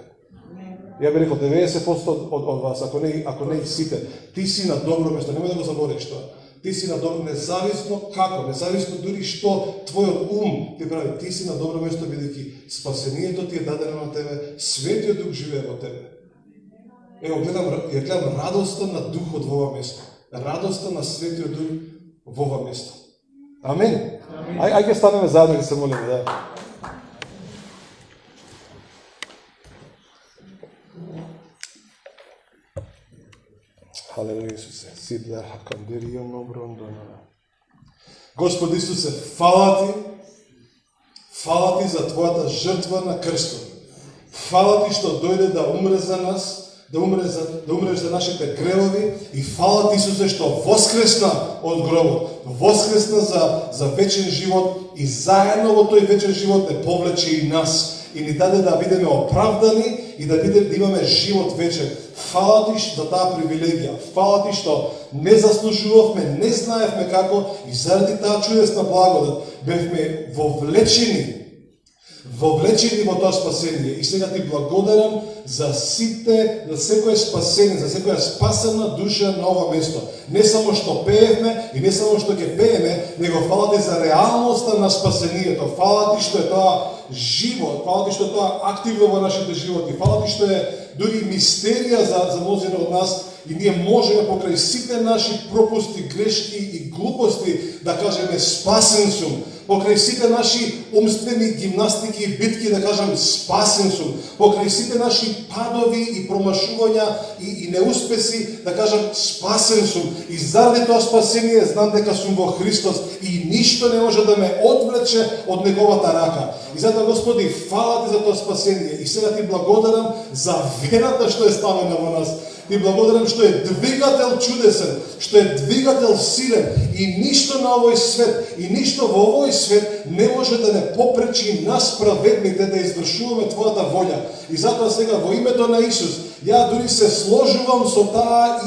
Ја би рекол 90% од вас, ако не и сите. Ти си на добро место, немој да го забораваш тоа. Ти си на добро, независно како, независно дури што твојот ум ти прави, ти си на добро место, бидејќи спасението ти е дадено на тебе, Светиот Дух живее во тебе. Ево, гледам радоста на Духот во ова место. Радоста на Светиот Дух во ова место. Амин. Ајде станеме заедно и се молиме, да. Халелуја, Исусе. Сидля хакандерио ноброндона. Господи Исусе, фала ти за твојата жртва на крстот. Фала ти што дојде да умре за нас, да умреш за нашите гревови, и фала ти Исусе што воскресна од гробот, воскресна за вечен живот, и заедно во тој вечен живот не повлече и нас и ни даде да бидеме оправдани и да имаме живот вечен. Фала ти за таа привилегија. Фала ти што не заслужувавме, не знаевме како и заради таа чудесна благодат бевме вовлечени во тоа спасение. И сега ти благодарам за сите, за секое спасение, за секоја спасена душа на ова место. Не само што пеевме и не само што ќе пееме, него фала ти за реалноста на спасението. Фала ти што е тоа живот, фала ти што е тоа активно во нашите животи. Фала ти што е дури мистерија за мнозина од нас и ние можеме покрај сите наши пропусти, грешки и глупости да кажеме спасен сум. Покрај сите наши умствени гимнастики и битки да кажам спасен сум. Покрај сите наши падови и промашувања и неуспеси да кажам спасен сум. И заради тоа спасение знам дека сум во Христос и ништо не може да ме одвлече од неговата рака. И затоа Господи, фала ти за тоа спасение. И сега ти благодарам за верата што е ставена во нас. Ти благодарам што е двигател чудесен, што е двигател силен и ништо на овој свет и ништо во овој свет не може да не попречи нас праведните да извршуваме Твојата волја. И затоа сега во името на Исус, ја дури се сложувам со таа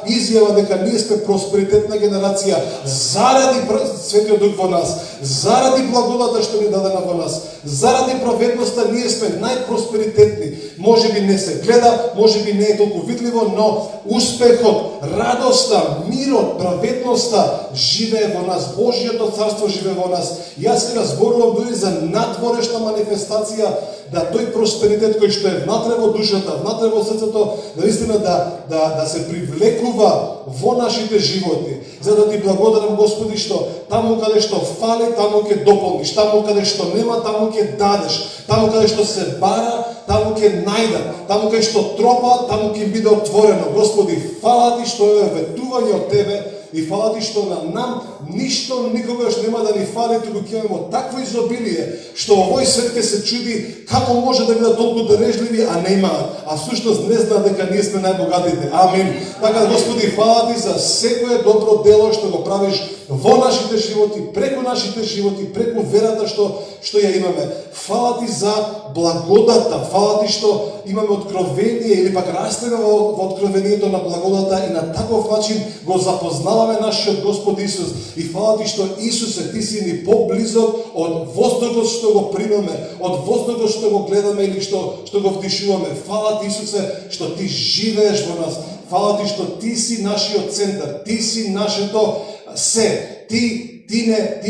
изјава дека ние сме просперитетна генерација заради Светиот Дух во нас, заради благодата што ни дадена во нас, заради праведноста ние сме најпросперитетни. Може би не се гледа, може би не е толку видливо, но успехот, радоста, мирот, праведноста живее во нас. Божјото царство живее во нас. Јас сега зборувам дури за надворешна манифестација да тој просперитет кој што е внатре во душата, внатре во срцето, наистина да се привлекува во нашите животи. За да ти благодарам, Господи, што таму каде што фали, таму ќе дополниш, таму каде што нема, таму ќе дадеш, таму каде што се бара, таму ќе најдат, таму каде што тропа, таму ќе биде отворено. Господи, фала ти што е ветување од Тебе и фала ти што на нам ништо никогаш нема да ни фали, туку ќе имаме такво изобилие, што овој свет ќе се чуди како може да бидат толку дарежливи, а не имаат, а всушност не знаат дека ние сме најбогатите. Амин. Така, Господи, фала ти за секое добро дело што го правиш во нашите животи, преку нашите животи, преку верата што ја имаме. Фала ти за благодата, фала ти што имаме откровение или пак растеме во откровението на благодата и на таков начин го запознаваме нашиот Господ Исус. И фала ти што Исусе, ти си ни поблизок од воздухот што го примаме, од воздухот што го гледаме или што го вдишуваме. Фала ти, Исусе, што ти живееш во нас. Фала ти што ти си нашиот центар, ти си нашето се. Ти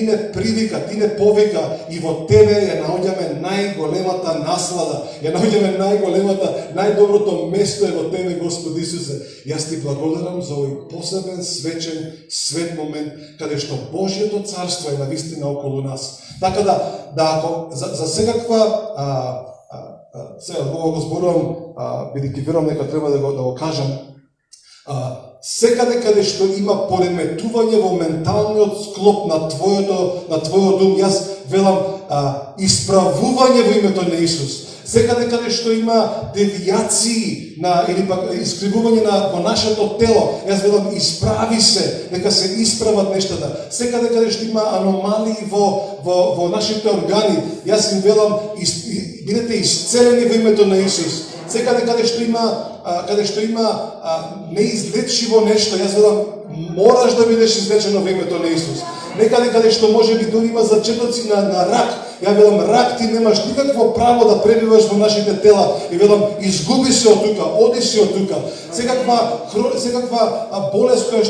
не привика, ти не повика и во Тебе ја наоѓаме најголемата наслада, ја наоѓаме најдоброто место е во Тебе, Господи Исусе. Јас ти благодарам за овој посебен, свечен, свет момент, каде што Божјото царство е навистина околу нас. Така да ако за секаква сега го зборувам, бидејќи верувам дека треба да го кажам, секаде каде што има пореметување во менталниот склоп на твојот ум, јас велам исправување во името на Исус. Секаде каде што има девијации или пак искривување во нашето тело, јас велам исправи се, нека се исправат нештата. Секаде каде што има аномалии во нашите органи, јас им велам бидете исцелени во името на Исус. Секаде каде што има неизлечиво нешто, јас велам мораш да бидеш излечено во името на Исус. Некаде каде што може би дури има зачетоци на рак, ја велам рак, ти немаш никакво право да пребиваш во нашите тела и велам изгуби се од тука, оди се од тука. Секаква болест која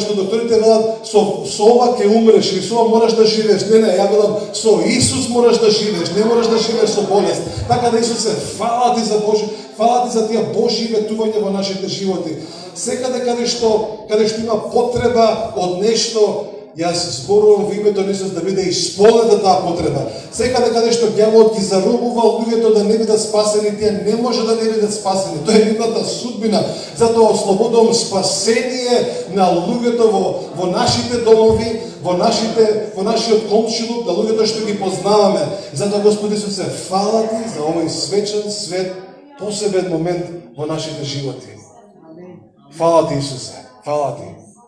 што докторите велат со ова ќе умреш или со ова мораш да живееш. Не, ја велам со Исус мораш да живееш, не мораш да живееш со болест. Така да Исусе, фала ти за тие Божји ветувања во нашите животи. Секаде каде што има потреба од нешто, јас зборувам во името на Исус да биде исполнета таа потреба. Секаде каде што ѓаволот ги зарубува луѓето да не бидат спасени, тие не може да не бидат спасени. Тоа е нивната судбина. Затоа ослободувам спасение на луѓето во нашите домови, во нашиот комшилук, на луѓето што ги познаваме. Затоа, Господи Исусе, фала ти за овој свечен свет, посебен момент во нашите животи. Фала ти, Исусе, фала ти.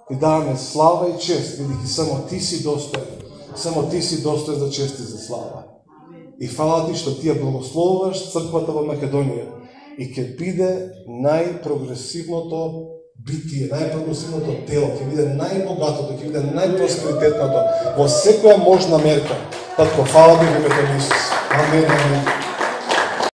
Ти даваме слава и чест, бидејќи само ти си достоен. Само ти си достоен за чест и за слава. И фала ти што ти ја благословуваш црквата во Македонија. и ќе биде најпрогресивното битие, најпрогресивното тело, ќе биде најбогатото, ќе биде најпросперитетното во секоја можна мерка. Татко, фала ти во името на Исус. Амен, амен.